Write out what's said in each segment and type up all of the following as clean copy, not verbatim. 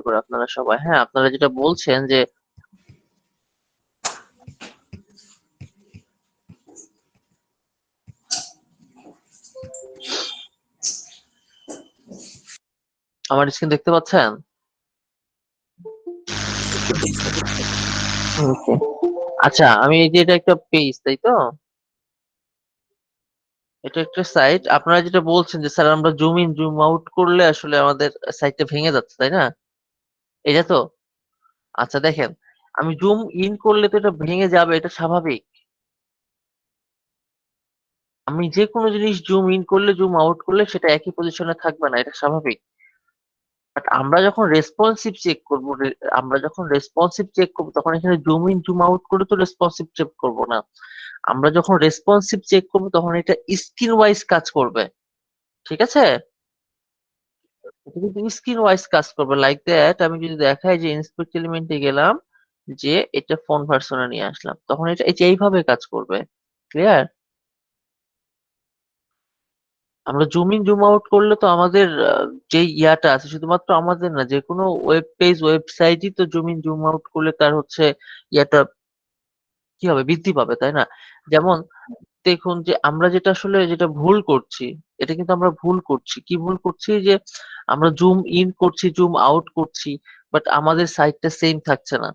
করে আপনারা সবাই। হ্যাঁ, আপনারা যেটা বলছেন যে আমার স্ক্রিন দেখতে পাচ্ছেন? জি স্যার। ওকে। আচ্ছা, আমি এই যে এটা একটা পেজ, তাই তো? এটা একটা সাইট। আপনারা যেটা বলছেন যে স্যার আমরা জুম ইন, জুম আউট করলে আসলে আমাদের সাইটটা ভেঙে যাচ্ছে, তাই না? এটা তো? আচ্ছা দেখেন, আমি জুম ইন করলে তো এটা ভেঙে যাবে, এটা স্বাভাবিক। আমি যেকোনো জিনিস জুম ইন করলে, জুম আউট করলে সেটা একই পজিশনে থাকবে না, এটা স্বাভাবিক। বাট আমরা যখন রেসপন্সিভ চেক করব তখন এখানে জুম ইন, জুম আউট করে তো রেসপন্সিভ চেক করব না। আমরা যখন রেসপন্সিভ চেক করব তখন এটা স্ক্রিন ওয়াইজ কাজ করবে। ঠিক আছে? এটা কিন্তু স্ক্রিন ওয়াইজ কাজ করবে। লাইক দ্যাট আমি যদি দেখাই যে ইন্সপেক্ট এলিমেন্টে গেলাম, যে এটা ফোন ভার্সনে নিয়ে আসলাম। তখন এটা এই যে এইভাবে কাজ করবে। ক্লিয়ার? আমরা জুম ইন জুম আউট করলে তো আমাদের যে ইয়াটা আছে শুধুমাত্র আমাদের না, যেকোনো ওয়েব পেজ ওয়েবসাইটই তো জুম ইন জুম আউট করলে তার হচ্ছে ইয়াটা কি হবে, বৃদ্ধি পাবে, তাই না? যেমন দেখুন যে আমরা যেটা ভুল করছি, এটা কিন্তু আমরা ভুল করছি। কি ভুল করছি? যে আমরা জুম ইন করছি, জুম আউট করছি, বাট আমাদের সাইজটা সেম থাকছে না।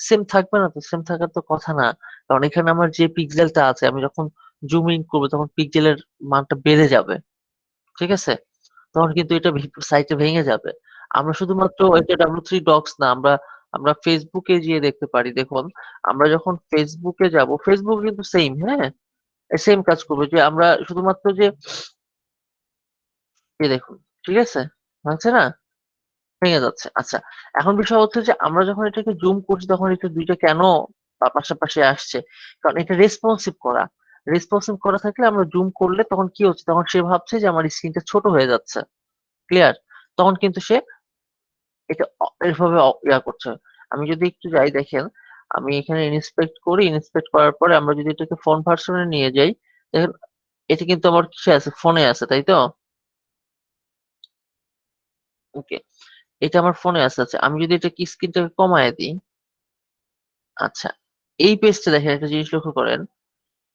সেম থাকবে না তো, সেম থাকার তো কথা না। কারণ এখানে আমার যে পিক্সেলটা আছে, আমি যখন জুম ইন করবো তখন পিক্সেলের মানটা বেড়ে যাবে। ঠিক আছে? তখন কিন্তু এটা সাইটটা ভেঙে যাবে। আমরা শুধুমাত্র এটা W3 ডক্স না, আমরা আমরা ফেসবুকে যেয়ে দেখতে পারি। দেখুন, আমরা যখন ফেসবুকে যাব, ফেসবুক কিন্তু সেম, হ্যাঁ? সেম কাজ করবে যে আমরা শুধুমাত্র যে এই দেখুন, ঠিক আছে? ভাঙছে না? ভেঙে যাচ্ছে। আচ্ছা, এখন বিষয় হচ্ছে যে আমরা যখন এটাকে জুম করছি তখন এটা ২ টা কেন পাশাপাশি আসছে? কারণ এটা রেসপন্সিভ করা। রেসপন্সিভ করা থাকলে আমরা জুম করলে তখন কি হচ্ছে? তখন সে ভাবছে যে আমার স্ক্রিনটা ছোট হয়ে যাচ্ছে। ক্লিয়ার? তখন কিন্তু সে এটা এভাবে ইয়া করছে। আমি যদি একটু যাই দেখেন, আমি এখানে ইন্সপেক্ট করি, ইন্সপেক্ট করার পরে আমরা যদি এটাকে ফোন ভার্সন এ নিয়ে যাই, দেখেন এটা কিন্তু আমার কিসে আছে? ফোনে আছে, তাই তো? ওকে। এটা আমার ফোনে আছে। আচ্ছা, আমি যদি এটাকে স্ক্রিনটাকে কমায় দিই, আচ্ছা। এই পেজটা দেখেন, একটা জিনিস লক্ষ্য করেন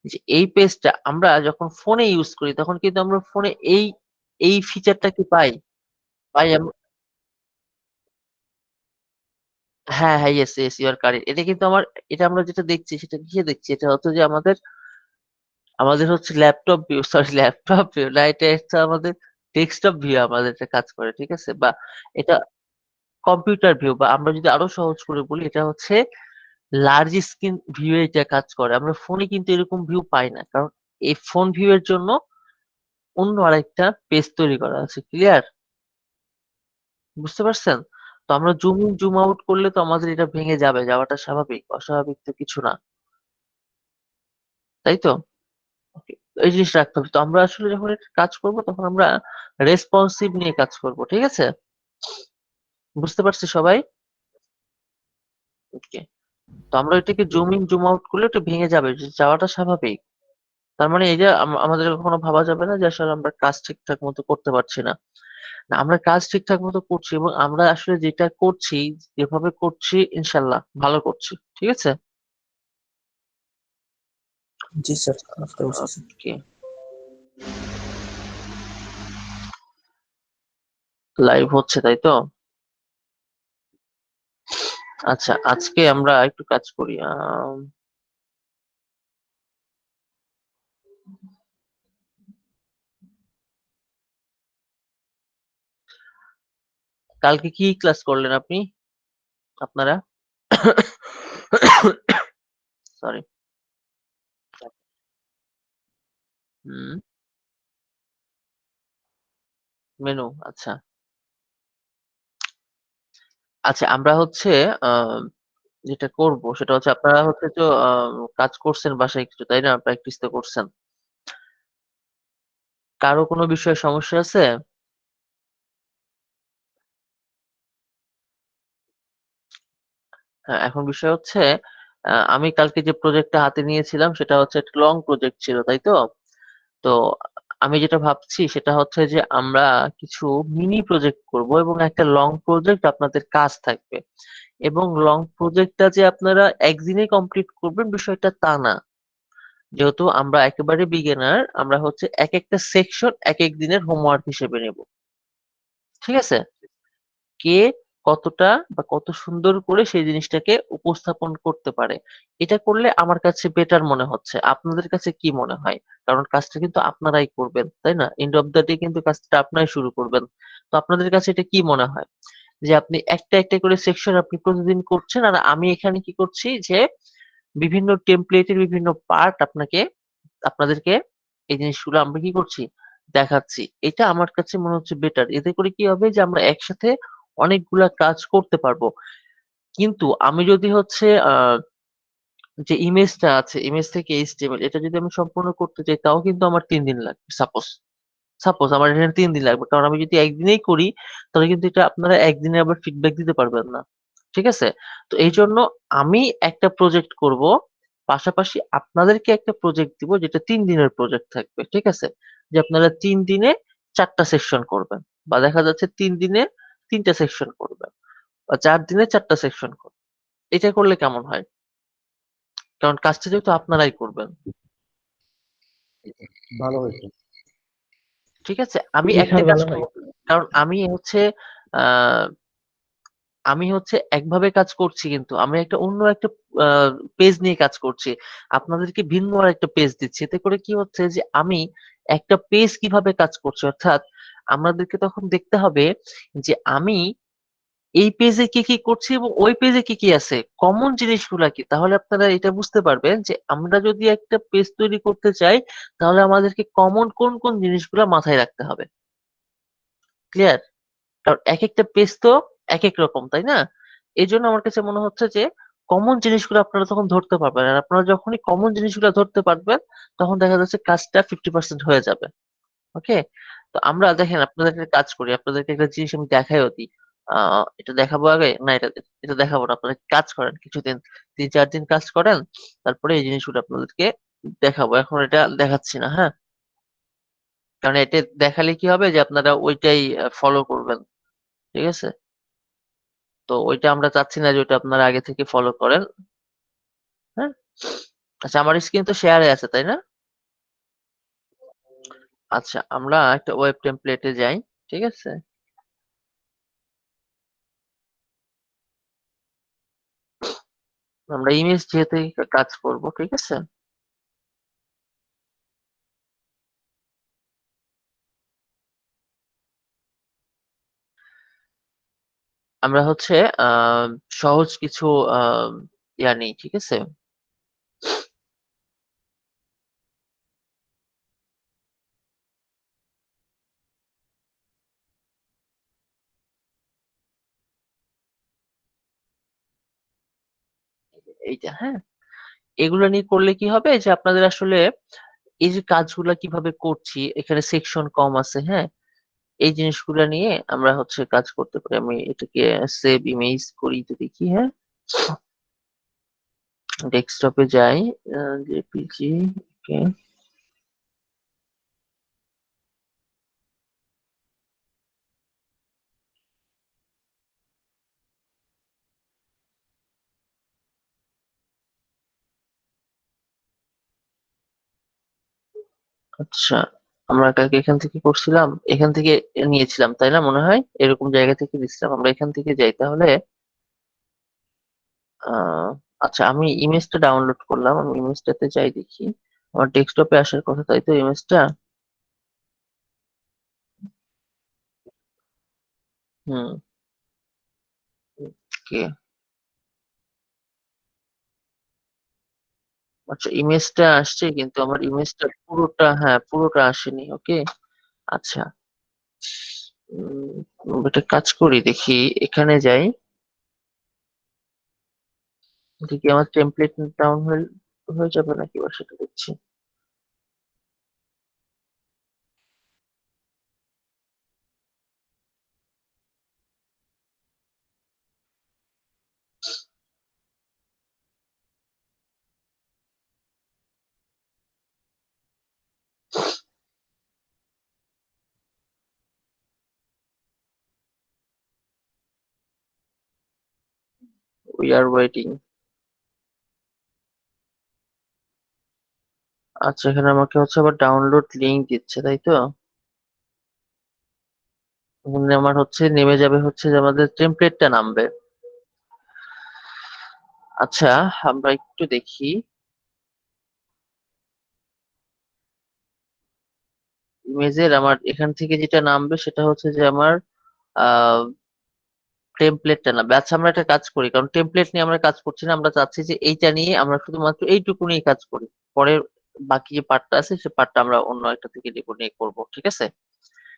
যে এই পেজটা আমরা যখন ফোনে ইউজ করি তখন কিন্তু আমরা ফোনে এই ফিচারটা কি পাই? পাই হ্যাঁ, হ্যাঁ, yes, yes, you are correct. এটা কিন্তু এটা আমরা যেটা দেখছি সেটা কিসে দেখছি? এটা হচ্ছে যে আমাদের হচ্ছে laptop view, sorry laptop view না, এটা হচ্ছে আমাদের ডেস্কটপ ভিউ আমাদের এটা কাজ করে। ঠিক আছে? বা এটা কম্পিউটার ভিউ, বা আমরা যদি আরো সহজ করে বলি এটা হচ্ছে লার্জ স্ক্রিন ভিউ এ এটা কাজ করে। আমরা ফোনে কিন্তু এরকম ভিউ পাই না। কারণ এই ফোন ভিউ এর জন্য অন্য আরেকটা পেজ তৈরি করা আছে। ক্লিয়ার? বুঝতে পারছেন? তো আমরা জুম ইন জুম আউট করলে তো আমাদের এটা ভেঙে যাবে। যাওয়াটা স্বাভাবিক। অস্বাভাবিক তো কিছু না। তাই তো? ওকে। এই জিনিসটা রাখতে হবে। তো আমরা আসলে যখন এটা কাজ করব তখন আমরা রেসপন্সিভ নিয়ে কাজ করব। ঠিক আছে? বুঝতে পারছি সবাই? ওকে। তো আমরা এটাকে জুম ইন জুম আউট করলে এটা ভেঙে যাবে। যাওয়াটা স্বাভাবিক। তার মানে এই যে আমাদের কখনো ভাবা যাবে না যে আসলে আমরা কাজ ঠিকঠাক মতো করতে পারছি না। না, আমরা কাজ ঠিকঠাক মতো করছি এবং আমরা আসলে যেটা করছি, যেভাবে করছি ইনশাআল্লাহ ভালো করছি। ঠিক আছে? জি স্যার, বুঝতে পারছি স্যার। ওকে। লাইভ হচ্ছে, তাই তো? আচ্ছা, আজকে আমরা একটু কাজ করি। কালকে কি ক্লাস করলেন আপনি? আপনারা? সরি। হুম, মেনু, আচ্ছা। আচ্ছা, আমরা হচ্ছে আ যেটা করব সেটা হচ্ছে আপনারা হচ্ছে তো কাজ করছেন বাসায় কিছু, তাই না? প্র্যাকটিস তো করছেন। কারো কোনো বিষয়ে সমস্যা আছে? হ্যাঁ, এখন বিষয় হচ্ছে আমি কালকে যে প্রজেক্টটা হাতে নিয়েছিলাম সেটা হচ্ছে একটা লং প্রজেক্ট ছিল, তাই তো? তো আমি যেটা ভাবছি সেটা হচ্ছে যে আমরা কিছু মিনি প্রজেক্ট করব এবং একটা লং প্রজেক্ট আপনাদের কাজ থাকবে। এবং লং প্রজেক্টটা যে আপনারা একদিনে কমপ্লিট করবেন বিষয়টা তা না। যেহেতু আমরা একেবারে বিগিনার, আমরা হচ্ছে এক একটা সেকশন এক এক দিনের হোমওয়ার্ক হিসেবে নেব। ঠিক আছে? কে কতটা বা কত সুন্দর করে সেই জিনিসটাকে উপস্থাপন করতে পারে, এটা করলে আমার কাছে বেটার মনে হচ্ছে। আপনাদের কাছে কি মনে হয়? কারণ কাজটা কিন্তু আপনারাই করবেন, তাই না? এন্ড অফ দ্য ডে কিন্তু কাজটা আপনারাই শুরু করবেন। তো আপনাদের কাছে এটা কি মনে হয় যে আপনি একটা একটা করে সেকশন আপনি প্রতিদিন করছেন, আর আমি এখানে কি করছি যে বিভিন্ন টেমপ্লেটের বিভিন্ন পার্ট আপনাদেরকে এই জিনিসগুলো আমরা কি করছি, দেখাচ্ছি। এটা আমার কাছে মনে হচ্ছে বেটার। এতে করে কি হবে যে আমরা একসাথে অনেকগুলা কাজ করতে পারবো। কিন্তু আমি যদি হচ্ছে যে ইমেজটা আছে, ইমেজ থেকে এইচটিএমএল, এটা যদি আমি সম্পূর্ণ করতে চাই তাও কিন্তু আমার ৩ দিন লাগবে। সাপোজ সাপোজ আমার এখানে ৩ দিন লাগবে, কারণ আমি যদি একদিনেই করি তাহলে কিন্তু এটা আপনারা একদিনে আবার ফিডব্যাক দিতে পারবেন না। ঠিক আছে? তো এই জন্য আমি একটা প্রজেক্ট করব, পাশাপাশি আপনাদেরকে একটা প্রজেক্ট দিব যেটা ৩ দিনের প্রজেক্ট থাকবে। ঠিক আছে? যে আপনারা ৩ দিনে ৪টা সেকশন করবেন, বা দেখা যাচ্ছে ৩ দিনে ৩টা সেকশন করবেন, বা ৪ দিনে ৪টা সেকশন করবেন। এটা করলে কেমন হয়? কারণ কাজটা যেহেতু আপনারাই করবেন। ভালো হয়েছে। ঠিক আছে? আমি একটা হ্যাঁ, কাজ ভালো হয়। করব, কারণ আহ আমি হচ্ছে একভাবে কাজ করছি, কিন্তু আমি একটা অন্য একটা পেজ নিয়ে কাজ করছি। আপনাদেরকে ভিন্ন আর একটা পেজ দিচ্ছি। এতে করে কি হচ্ছে যে আমি একটা পেজ কিভাবে কাজ করছি, অর্থাৎ আমাদেরকে তখন দেখতে হবে যে আমি এই পেজে কি কি করছি এবং ওই পেজে কি কি আছে, কমন জিনিসগুলা কি। তাহলে আপনারা এটা বুঝতে পারবেন যে আমরা যদি একটা পেজ তৈরি করতে চাই তাহলে আমাদেরকে কমন কোন কোন জিনিসগুলা মাথায় রাখতে হবে। ক্লিয়ার? কারণ এক একটা পেজ তো এক এক রকম, তাই না? এই জন্য আমার কাছে মনে হচ্ছে যে কমন জিনিসগুলো আপনারা তখন ধরতে পারবেন, আর আপনারা যখনই কমন জিনিসগুলো ধরতে পারবেন তখন দেখা যাচ্ছে কাজটা 50% হয়ে যাবে। ওকে? তো আমরা দেখেন আপনাদের একটা কাজ করি, আপনাদেরকে একটা জিনিস আমি দেখাইও দিই। এটা দেখাবো আগে না, এটা এটা দেখাবো না। আপনারা কাজ করেন কিছুদিন, ৩-৪ দিন কাজ করেন, তারপরে এই জিনিসগুলো আপনাদেরকে দেখাবো। এখন এটা দেখাচ্ছি না, হ্যাঁ? কারণ এটা দেখালে কি হবে যে আপনারা ওইটাই ফলো করবেন। ঠিক আছে? তো ওইটা আমরা চাচ্ছি না যে ওইটা আপনারা আগে থেকে ফলো করেন। হ্যাঁ? আচ্ছা, আমার স্ক্রিন তো শেয়ারে আছে, তাই না? আচ্ছা, আমরা একটা ওয়েব টেমপ্লেটে যাই। ঠিক আছে? আমরা ইমেজ যেহেতু কাজ করব, ঠিক আছে? আমরা হচ্ছে আহ সহজ কিছু আহ ইয়া নেই, ঠিক আছে? এইটা, হ্যাঁ? এগুলো নিয়ে করলে কি হবে যে আপনাদের আসলে এই যে কাজগুলা কিভাবে করছি, এখানে সেকশন কম আছে, হ্যাঁ? এই জিনিসগুলা নিয়ে আমরা হচ্ছে কাজ করতে পারি। আমি এটাকে সেভ ইমেজ করি তো দেখি, হ্যাঁ? ডেস্কটপে যাই, জেপিজি, ওকে। আচ্ছা, আমরা কালকে এখান থেকে করছিলাম, এখান থেকে নিয়েছিলাম, তাই না? মনে হয় এরকম জায়গা থেকে দিছিলাম। আমরা এখান থেকে যাই তাহলে। আহ আচ্ছা, আমি ইমেজটা ডাউনলোড করলাম, আমি ইমেজটাতে যাই দেখি। আমার ডেস্কটপে আসার কথা, তাই তো ইমেজটা? হুম। ওকে। আচ্ছা, ইমেজটা আসছে কিন্তু আমার ইমেজটা পুরোটা, হ্যাঁ, পুরোটা আসেনি। ওকে। আচ্ছা। একটা কাজ করি দেখি, এখানে যাই দেখি আমার টেমপ্লেট ডাউন হয়ে হয়ে যাবে নাকি, বা সেটা দেখছি। We are waiting. আচ্ছা, এখানে আমাকে হচ্ছে আবার ডাউনলোড লিংক দিচ্ছে, তাই তো? এখানে আমার হচ্ছে নেমে যাবে, হচ্ছে যে আমাদের টেমপ্লেটটা নামবে। আচ্ছা, আমরা একটু দেখি। ইমেজের আমার এখান থেকে যেটা নামবে সেটা হচ্ছে যে আমার আহ টেমপ্লেটটা নামবে। আচ্ছা, আমরা একটা কাজ করি, কারণ টেমপ্লেট নিয়ে আমরা কাজ করছি না, আমরা চাচ্ছি যে এইটা নিয়ে আমরা শুধুমাত্র এইটুকু নিয়ে কাজ করি। পরে বাকি যে পার্টটা আছে সে পার্টটা আমরা অন্য একটা থেকে নিয়ে করবো, ঠিক আছে?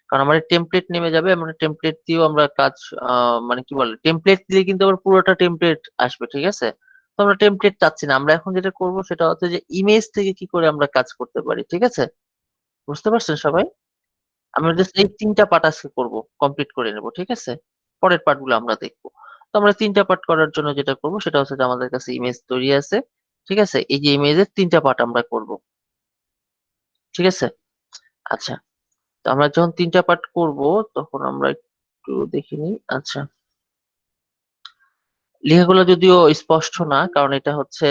কারণ আমার টেমপ্লেট নেমে যাবে, আমরা টেমপ্লেট দিয়েও আমরা কাজ মানে কি বলে, টেমপ্লেট দিলে কিন্তু আবার পুরোটা টেমপ্লেট আসবে, ঠিক আছে? তো আমরা টেমপ্লেট চাচ্ছি না, আমরা এখন যেটা করব সেটা হচ্ছে যে ইমেজ থেকে কি করে আমরা কাজ করতে পারি, ঠিক আছে? বুঝতে পারছেন সবাই? আমরা জাস্ট এই তিনটা পার্ট আজকে করব, কমপ্লিট করে নেব, ঠিক আছে? পরের পার্ট গুলো আমরা দেখবো। তো আমরা তিনটা পার্ট করার জন্য যেটা করব সেটা হচ্ছে যে আমাদের কাছে ইমেজ তৈরি আছে, ঠিক আছে? এই যে ইমেজের তিনটা পার্ট আমরা করব, ঠিক আছে? আচ্ছা, তো আমরা যখন তিনটা পার্ট করব তখন আমরা একটু দেখে নিই। আচ্ছা, লেখাগুলো যদিও স্পষ্ট না, কারণ এটা হচ্ছে,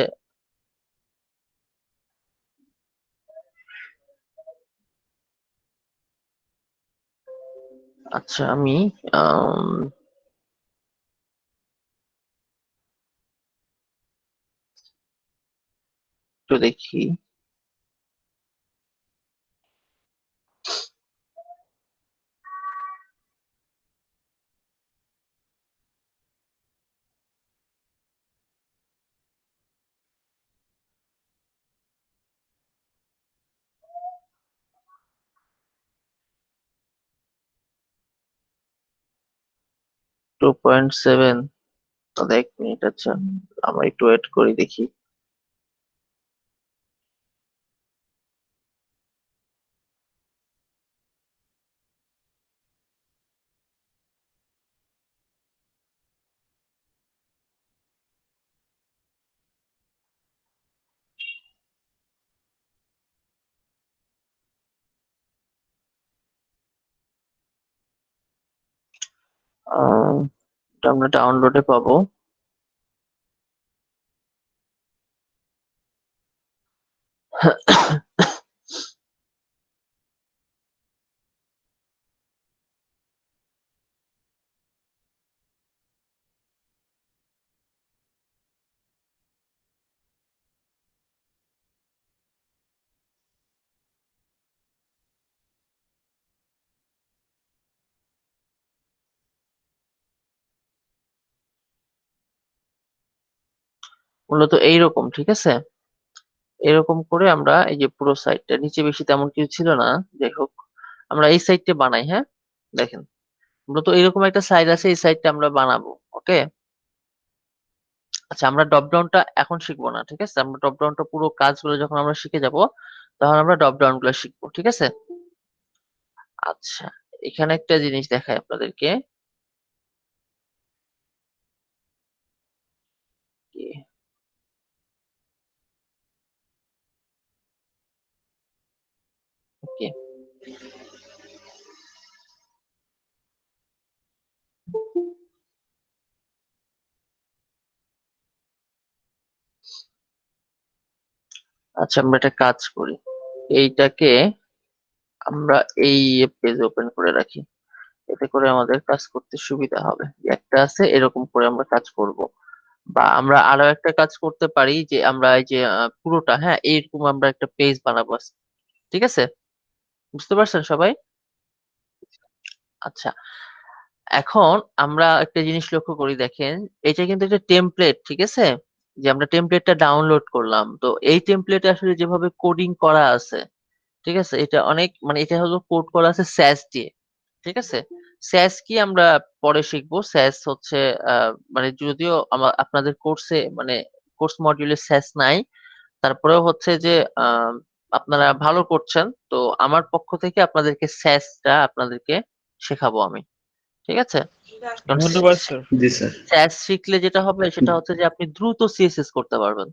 আচ্ছা আমি আম, একটু দেখি। 2.7, তাহলে 1 মিনিট। আচ্ছা, আমরা একটু ওয়েট করি, দেখি। আহ, এটা আমরা ডাউনলোডে পাবো। মূলত এইরকম, ঠিক আছে? এরকম করে আমরা এই যে পুরো সাইটটা, নিচে বেশি তেমন কিছু ছিল না, যাই হোক, আমরা এই সাইটটা বানাই, হ্যাঁ? দেখেন, মূলত এরকম একটা সাইট আছে, এই সাইটটা আমরা বানাবো, ওকে? আচ্ছা, আমরা ড্রপ ডাউনটা এখন শিখবো না, ঠিক আছে? আমরা ড্রপ ডাউনটা পুরো কাজগুলো যখন আমরা শিখে যাব তখন আমরা ড্রপ ডাউন গুলো শিখবো, ঠিক আছে? আচ্ছা, এখানে একটা জিনিস দেখাই আপনাদেরকে। কি, ওকে। আচ্ছা, আমরা একটা কাজ করি, এইটাকে আমরা এই পেজ ওপেন করে রাখি, এতে করে আমাদের কাজ করতে সুবিধা হবে। একটা আছে এরকম করে আমরা কাজ করব, বা আমরা আরো একটা কাজ করতে পারি যে আমরা এই যে পুরোটা, হ্যাঁ, এইরকম আমরা একটা পেজ বানাবো, ঠিক আছে? বুঝতে পারছেন সবাই? আচ্ছা, এখন আমরা একটা জিনিস লক্ষ্য করি, দেখেন, এটা কিন্তু একটা টেমপ্লেট, ঠিক আছে? যে আমরা টেমপ্লেটটা ডাউনলোড করলাম, তো এই টেমপ্লেটে আসলে যেভাবে কোডিং করা আছে, ঠিক আছে, এটা অনেক, মানে এটা হলো কোড করা আছে স্যাস দিয়ে, ঠিক আছে? স্যাস কি আমরা পরে শিখবো। স্যাস হচ্ছে মানে যদিও আপনাদের কোর্সে, মানে কোর্স মডিউলে স্যাস নাই, তারপরেও হচ্ছে যে আহ, আপনারা ভালো করছেন, তো আমার পক্ষ থেকে আপনাদেরকে স্যাসটা আপনাদেরকে শেখাবো আমি, ঠিক আছে? কারণ ধন্যবাদ স্যার। জি স্যার। স্যাস শিখলে যেটা হবে সেটা হচ্ছে যে আপনি দ্রুত সিএসএস করতে পারবেন।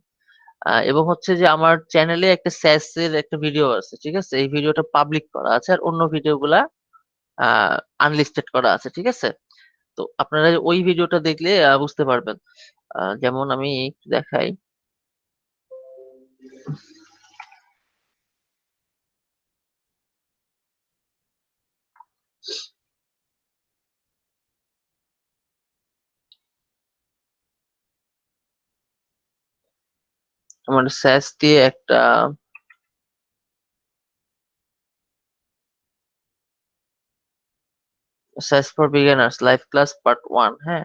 এবং হচ্ছে যে আমার চ্যানেলে একটা স্যাস এর একটা ভিডিও আছে, ঠিক আছে? এই ভিডিওটা পাবলিক করা আছে, আর অন্য ভিডিওগুলা আনলিস্টেড করা আছে, ঠিক আছে? তো আপনারা ওই ভিডিওটা দেখলে বুঝতে পারবেন। যেমন আমি একটু দেখাই। আমার স্যাস দিয়ে একটা SAS for beginners live class part 1, হ্যাঁ।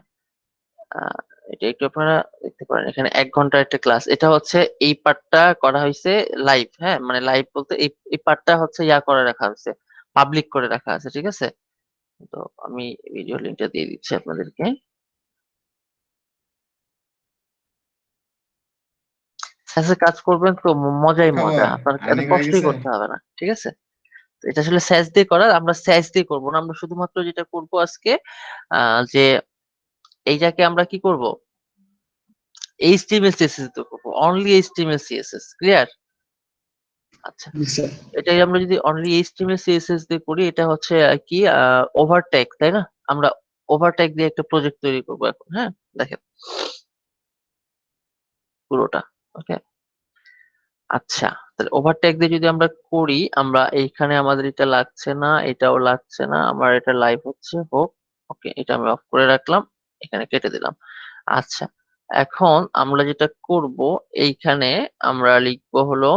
আহ, এটা একটু আপনারা দেখতে পারেন, এখানে 1 ঘন্টার একটা ক্লাস। এটা হচ্ছে এই পার্টটা করা হয়েছে লাইভ, হ্যাঁ, মানে লাইভ বলতে এই এই পার্টটা হচ্ছে ইয়া করে রাখা হয়েছে, পাবলিক করে রাখা আছে, ঠিক আছে। তো আমি ভিডিও লিঙ্কটা দিয়ে দিচ্ছি আপনাদেরকে। স্যাসে কাজ করবেন তো মজাই মজা, খবর আপনার এত আর্নিং হয়ে কষ্টই গেছে। করতে হবে না, ঠিক আছে। তো এটা আসলে স্যাস দিয়ে করার, আমরা স্যাস দিয়ে করবো না, আমরা শুধুমাত্র যেটা করব আজকে, যে এইটাকে আমরা কি করব, এইচটিএমএল সিএসএস দিয়ে করবো, অনলি এইচটিএমএল সিএসএস, ক্লিয়ার। আচ্ছা, জি স্যার। এটাই আমরা যদি অনলি এইচটিএমএল সিএসএস দিয়ে করি, এটা হচ্ছে কি ওভারটেক, তাই না। আমরা ওভারটেক দিয়ে একটা প্রজেক্ট তৈরি করবো এখন, হ্যাঁ। দেখেন পুরোটা, ওকে। আচ্ছা, তাহলে ওভারটেক দিয়ে যদি আমরা করি, আমরা এইখানে আমাদের এটা লাগছে না, এটাও লাগছে না, আমার এটা লাইভ হচ্ছে, হোক। ওকে, এটা আমি অফ করে রাখলাম, এখানে কেটে দিলাম। আচ্ছা, এখন আমরা যেটা করব, এইখানে আমরা লিখবো হলো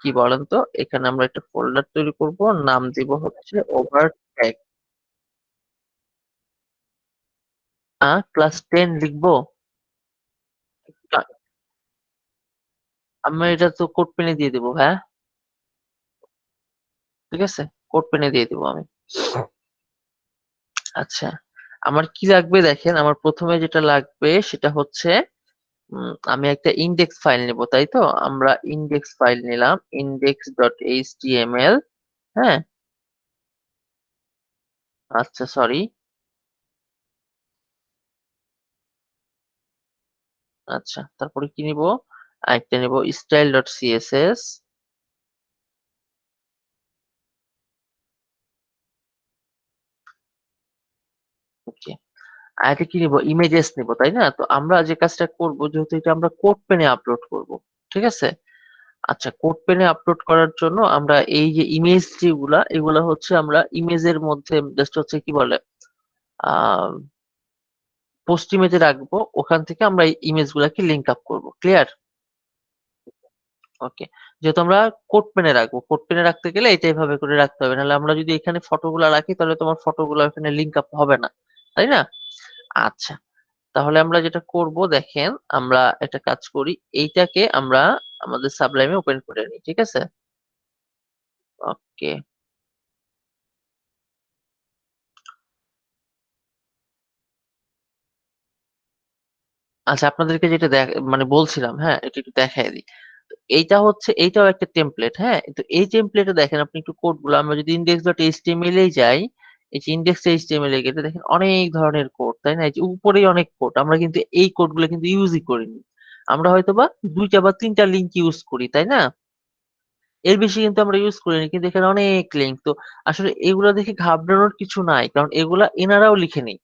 কি বলেন তো, এখানে আমরা একটা ফোল্ডার তৈরি করব, নাম দিব হচ্ছে ওভারটেক। ক্লাস 10 লিখবো। আমি এটা তো কোড পেনে দিয়ে দিব, হ্যাঁ, ঠিক আছে, কোড পেনে দিয়ে দিব আমি। আচ্ছা, আমার কি লাগবে দেখেন, আমার প্রথমে যেটা লাগবে সেটা হচ্ছে, আমি একটা ইন্ডেক্স ফাইল নেব, তাই তো। আমরা ইন্ডেক্স ফাইল নিলাম, ইন্ডেক্স ডট এইচটিএমএল, হ্যাঁ। আচ্ছা, সরি। আচ্ছা, তারপরে কি নিব, আরেকটা নিব স্টাইল ডট সিএসএস, ওকে। আরেকটা কি নিব, ইমেজেস নিব, তাই না। তো আমরা যে কাজটা করব, যেহেতু এটা আমরা কোড পেনে আপলোড করব, ঠিক আছে। আচ্ছা, কোড পেনে আপলোড করার জন্য আমরা এই যে ইমেজ যেগুলা, এগুলা হচ্ছে আমরা ইমেজের মধ্যে জাস্ট হচ্ছে কি বলে, আহ পোস্ট ইমেজে রাখবো, ওখান থেকে আমরা এই ইমেজ গুলাকে লিঙ্ক আপ করবো, ক্লিয়ার। ওকে, যেহেতু আমরা কোড পেনে রাখবো, কোড পেনে রাখতে গেলে এটা এইভাবে করে রাখতে হবে, নাহলে আমরা যদি এখানে ফটোগুলা রাখি তাহলে তোমার ফটোগুলো এখানে লিঙ্ক আপ হবে না, তাই না। আচ্ছা, তাহলে আমরা যেটা করব দেখেন, আমরা একটা কাজ করি, এইটাকে আমরা আমাদের সাবলাইমে ওপেন করে নিই, ঠিক আছে। ওকে, আচ্ছা, আপনাদেরকে যেটা মানে বলছিলাম, হ্যাঁ, এটা একটু দেখাই দিই। তো এইটা হচ্ছে, এইটাও একটা টেমপ্লেট, হ্যাঁ। তো এই টেমপ্লেটে দেখেন আপনি একটু কোড গুলো, আমরা যদি ইন্ডেক্স ডট এইচটিএমএল এ যাই, এই যে ইন্ডেক্স এইচটিএমএল এ গেলে দেখেন অনেক ধরনের কোড, তাই না। এই যে উপরেই অনেক কোড, আমরা কিন্তু এই কোড গুলো কিন্তু ইউজই করিনি। আমরা হয়তো বা 2টা বা 3টা লিঙ্ক ইউজ করি, তাই না। এর বেশি কিন্তু আমরা ইউজ করিনি, কিন্তু এখানে অনেক লিঙ্ক। তো আসলে এগুলা দেখে ঘাবড়ানোর কিছু নাই, কারণ এগুলা এনারাও লিখেনি,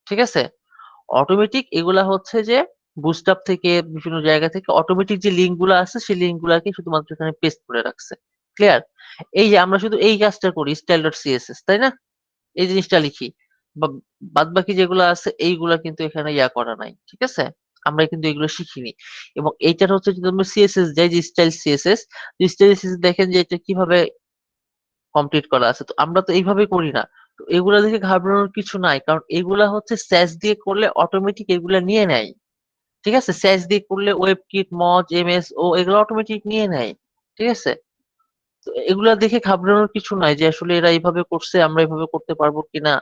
ঠিক আছে। অটোমেটিক এগুলা হচ্ছে যে বুটস্ট্র্যাপ থেকে, বিভিন্ন জায়গা থেকে অটোমেটিক যে লিঙ্ক গুলো আছে, সেই লিঙ্ক গুলাকে শুধুমাত্র এখানে পেস্ট করে রাখছে, ক্লিয়ার। এই যে আমরা শুধু এই কাজটা করি, স্টাইল ডট সিএসএস, তাই না, এই জিনিসটা লিখি, বা বাদ বাকি যেগুলো আছে এইগুলা কিন্তু এখানে ইয়া করা নাই, ঠিক আছে। আমরা কিন্তু এগুলো শিখিনি। এবং এইটার হচ্ছে যদি আমরা সিএসএস যাই, যে স্টাইল সিএসএস, স্টাইল সিএসএস দেখেন যে এটা কিভাবে কমপ্লিট করা আছে, তো আমরা তো এইভাবে করি না। তো এগুলা দেখে ঘাবড়ানোর কিছু নাই, কারণ এগুলা হচ্ছে স্যাস দিয়ে করলে অটোমেটিক এগুলা নিয়ে নেয়, ঠিক আছে। স্যাস দিয়ে করলে ওয়েব কিট, মজ, এমএস ও এগুলো অটোমেটিক নিয়ে নেয়, ঠিক আছে। তো এগুলা দেখে ঘাবড়ানোর কিছু নাই, যে আসলে এরা এইভাবে করছে, আমরা এইভাবে করতে পারবো কিনা।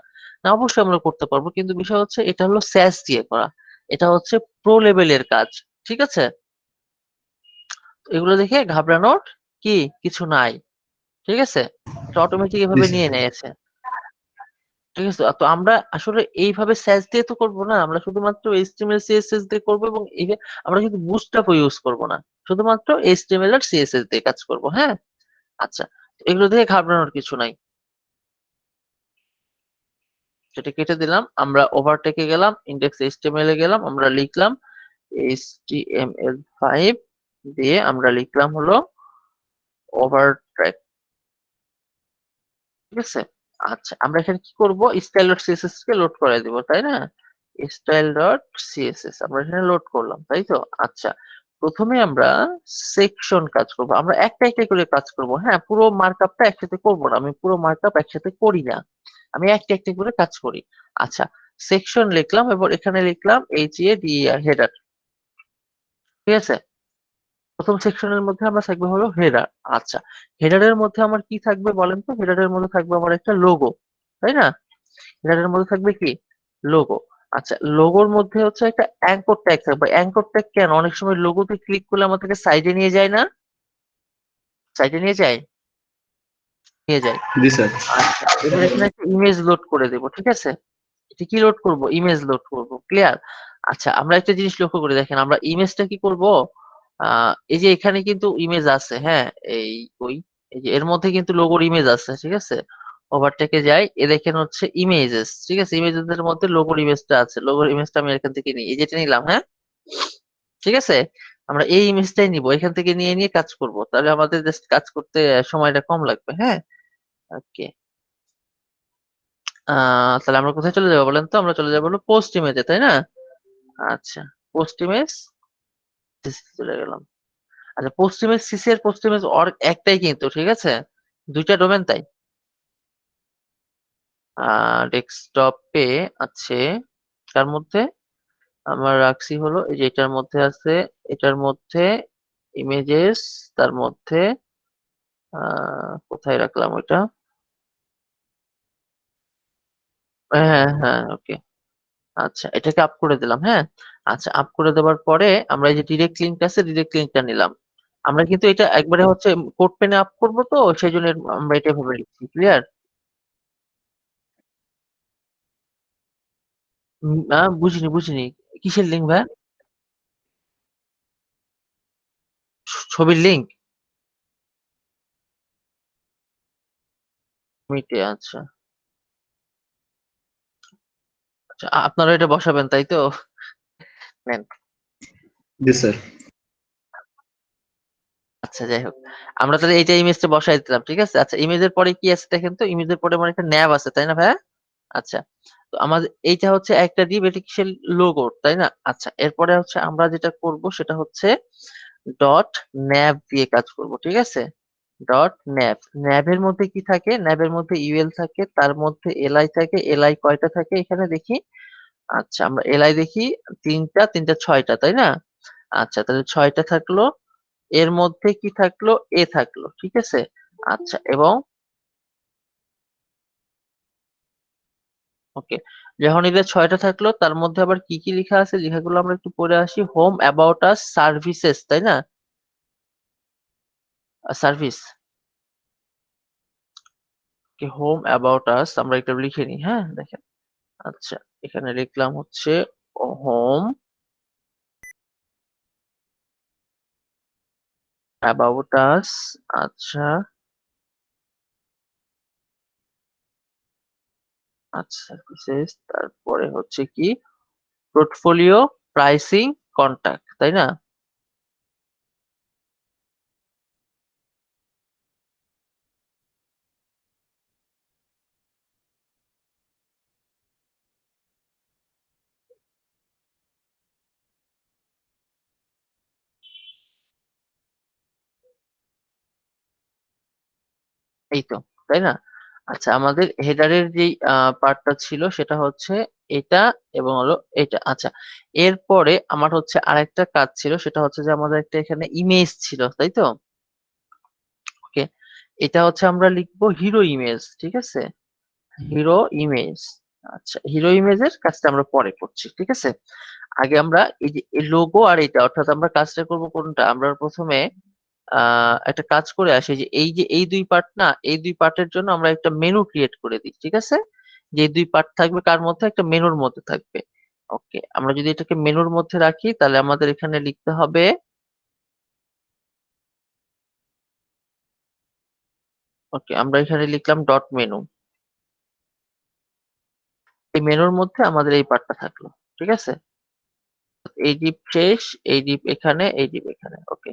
না, অবশ্যই আমরা করতে পারবো, কিন্তু বিষয় হচ্ছে এটা হলো স্যাস দিয়ে করা, এটা হচ্ছে প্রো লেভেলের কাজ, ঠিক আছে। তো এগুলো দেখে ঘাবড়ানোর কি কিছু নাই, ঠিক আছে। এটা অটোমেটিক জি এভাবে স্যার। নিয়ে নিয়েছে, ঠিক আছে। তো আমরা আসলে এইভাবে স্যাস দিয়ে তো করবো না, আমরা শুধুমাত্র এইচটিএমএল সিএসএস দিয়ে করবো, এবং আমরা কিন্তু বুটস্ট্র্যাপ ইউজ করবো না, শুধুমাত্র এইচটিএমএল আর সিএসএস দিয়ে কাজ করবো, হ্যাঁ। আচ্ছা, এগুলো থেকে ঘাবড়ানোর কিছু নাই, সেটা কেটে দিলাম। আমরা ওভারটেকে গেলাম, ইন্ডেক্স এইচটিএমএল এ গেলাম, আমরা লিখলাম HTML5 দিয়ে আমরা লিখলাম হলো ওভারট্র্যাক, ঠিক আছে। আচ্ছা আমরা এখানে কি করব, স্টাইল ডট সিএসএস কে লোড করে দিব, তাই না? স্টাইল ডট সিএসএস আমরা এখানে লোড করলাম, তাই তো। আচ্ছা প্রথমে আমরা সেকশন কাজ করব, আমরা একটা একটা করে কাজ করব, হ্যাঁ পুরো মার্কআপটা একসাথে করব না, আমি পুরো মার্কআপ একসাথে করি না, আমি একটা একটা করে কাজ করি। আচ্ছা সেকশন লিখলাম, এবার এখানে লিখলাম HADER হেডার, ঠিক আছে। প্রথম সেকশনের মধ্যে আমরা থাকবে হলো হেডার। আচ্ছা হেডারের মধ্যে আমার কি থাকবে বলেন তো, হেডারের মধ্যে থাকবে আমার একটা লোগো, তাই না? হেডারের মধ্যে থাকবে কি, লোগো। আচ্ছা লোগোর মধ্যে হচ্ছে একটা অ্যাঙ্কর ট্যাগ থাকবে, অ্যাঙ্কর ট্যাগ কেন, অনেক সময় লোগোতে ক্লিক করলে আমাদেরকে সাইডে নিয়ে যায় না, সাইডে নিয়ে যায়, নিয়ে যায়। জি স্যার। আচ্ছা এবার এখানে একটা ইমেজ লোড করে দেবো, ঠিক আছে। এটা কি লোড করব, ইমেজ লোড করব, ক্লিয়ার। আচ্ছা আমরা একটা জিনিস লক্ষ্য করে দেখেন, আমরা ইমেজটা কি করব, এই যে এখানে কিন্তু ইমেজ আছে, হ্যাঁ এই ওই এই যে এর মধ্যে কিন্তু লোগোর ইমেজ আছে, ঠিক আছে। ওভারটেকে যাই, এ দেখেন হচ্ছে ইমেজেস, ঠিক আছে, ইমেজেস এর মধ্যে লোগোর ইমেজটা আছে, লোগোর ইমেজটা আমি এখান থেকে নিই, এই যেটা নিলাম, হ্যাঁ ঠিক আছে। আমরা এই ইমেজটাই নিব, এখান থেকে নিয়ে নিয়ে কাজ করব, তাহলে আমাদের জাস্ট কাজ করতে সময়টা কম লাগবে, হ্যাঁ। ওকে তাহলে আমরা কোথায় চলে যাবো বলেন তো, আমরা চলে যাবো হলো পোস্ট ইমেজে, তাই না? আচ্ছা পোস্ট ইমেজ চলে গেলাম। আচ্ছা পোস্ট ইমেজ সিসি এর পোস্ট ইমেজ অর্গ একটাই কিন্তু, ঠিক আছে, দুইটা ডোমেন তাই। ডেস্কটপে আছে, তার মধ্যে আমরা রাখছি হলো এই যে এটার মধ্যে আছে, এটার মধ্যে ইমেজেস, তার মধ্যে কোথায় রাখলাম ওইটা, হ্যাঁ হ্যাঁ হ্যাঁ ওকে। আচ্ছা এটাকে আপ করে দিলাম, হ্যাঁ। আচ্ছা আপ করে দেওয়ার পরে আমরা এই যে ডিরেক্ট লিঙ্ক আছে, ডিরেক্ট লিঙ্কটা নিলাম। আমরা কিন্তু এটা একবারে হচ্ছে কোড পেনে আপ করবো, তো সেই জন্য আমরা এটা ভাবে লিখছি, ক্লিয়ার। বুঝিনি বুঝিনি, কিসের লিঙ্ক ভাই? ছবির লিঙ্ক মিটে, আচ্ছা আচ্ছা আপনারা এটা বসাবেন তাই তো, নেন। জি স্যার। আচ্ছা যাই হোক, আমরা তাহলে এইটা ইমেজটা বসাই দিলাম, ঠিক আছে। আচ্ছা ইমেজের পরে কি আছে দেখেন তো, ইমেজের পরে আমার একটা ন্যাব আছে, তাই না ভাইয়া? আচ্ছা তো আমাদের এইটা হচ্ছে একটা ডিভ, এটা কিসের, লোগো, তাই না? আচ্ছা এরপরে হচ্ছে আমরা যেটা করব সেটা হচ্ছে ডট ন্যাব দিয়ে কাজ করব, ঠিক আছে। ডট ন্যাব, ন্যাবের মধ্যে কি থাকে, ন্যাবের মধ্যে ইউএল থাকে, তার মধ্যে এলআই থাকে, এলআই কয়টা থাকে এখানে দেখি। আচ্ছা আমরা এলআই দেখি তিনটা, তিনটা ছয়টা, তাই না? আচ্ছা তাহলে ছয়টা থাকলো, এর মধ্যে কি থাকলো, এ থাকলো, ঠিক আছে। আচ্ছা এবং ওকে, যখন এদের ছয়টা থাকলো তার মধ্যে আবার কি কি লেখা আছে, লেখাগুলো আমরা একটু পড়ে আসি, হোম অ্যাবাউট আস সার্ভিসেস, তাই না? সার্ভিস, হোম অ্যাবাউট আস আমরা এটা লিখে নিই, হ্যাঁ দেখেন। আচ্ছা এখানে লিখলাম হচ্ছে হোম অ্যাবাউট আস, আচ্ছা আচ্ছা সার্ভিসেস, তারপরে হচ্ছে কি পোর্টফোলিও, প্রাইসিং, কন্টাক্ট, তাই না? এই তো, তাই না? আচ্ছা আমাদের হেডারের যেই পার্টটা ছিল সেটা হচ্ছে এটা এবং হলো এটা। আচ্ছা এরপরে আমার হচ্ছে আরেকটা কাজ ছিল, সেটা হচ্ছে যে আমাদের একটা এখানে ইমেজ ছিল, তাই তো। ওকে এটা হচ্ছে আমরা লিখবো হিরো ইমেজ, ঠিক আছে, হিরো ইমেজ। আচ্ছা হিরো ইমেজের কাজটা আমরা পরে করছি, ঠিক আছে। আগে আমরা এই যে লোগো আর এটা, অর্থাৎ আমরা কাজটা করব কোনটা, আমরা প্রথমে একটা কাজ করে আসি, যে এই দুই পার্ট না, এই দুই পার্টের জন্য আমরা একটা মেনু ক্রিয়েট করে দিই, ঠিক আছে। যে এই দুই পার্ট থাকবে কার মধ্যে, একটা মেনুর মধ্যে থাকবে। ওকে আমরা যদি এটাকে মেনুর মধ্যে রাখি তাহলে আমাদের এখানে লিখতে হবে, ওকে আমরা এখানে লিখলাম ডট মেনু, এই মেনুর মধ্যে আমাদের এই পার্টটা থাকলো, ঠিক আছে। এই ডিপ শেষ, এই ডিপ এখানে, এই ডিপ এখানে। ওকে,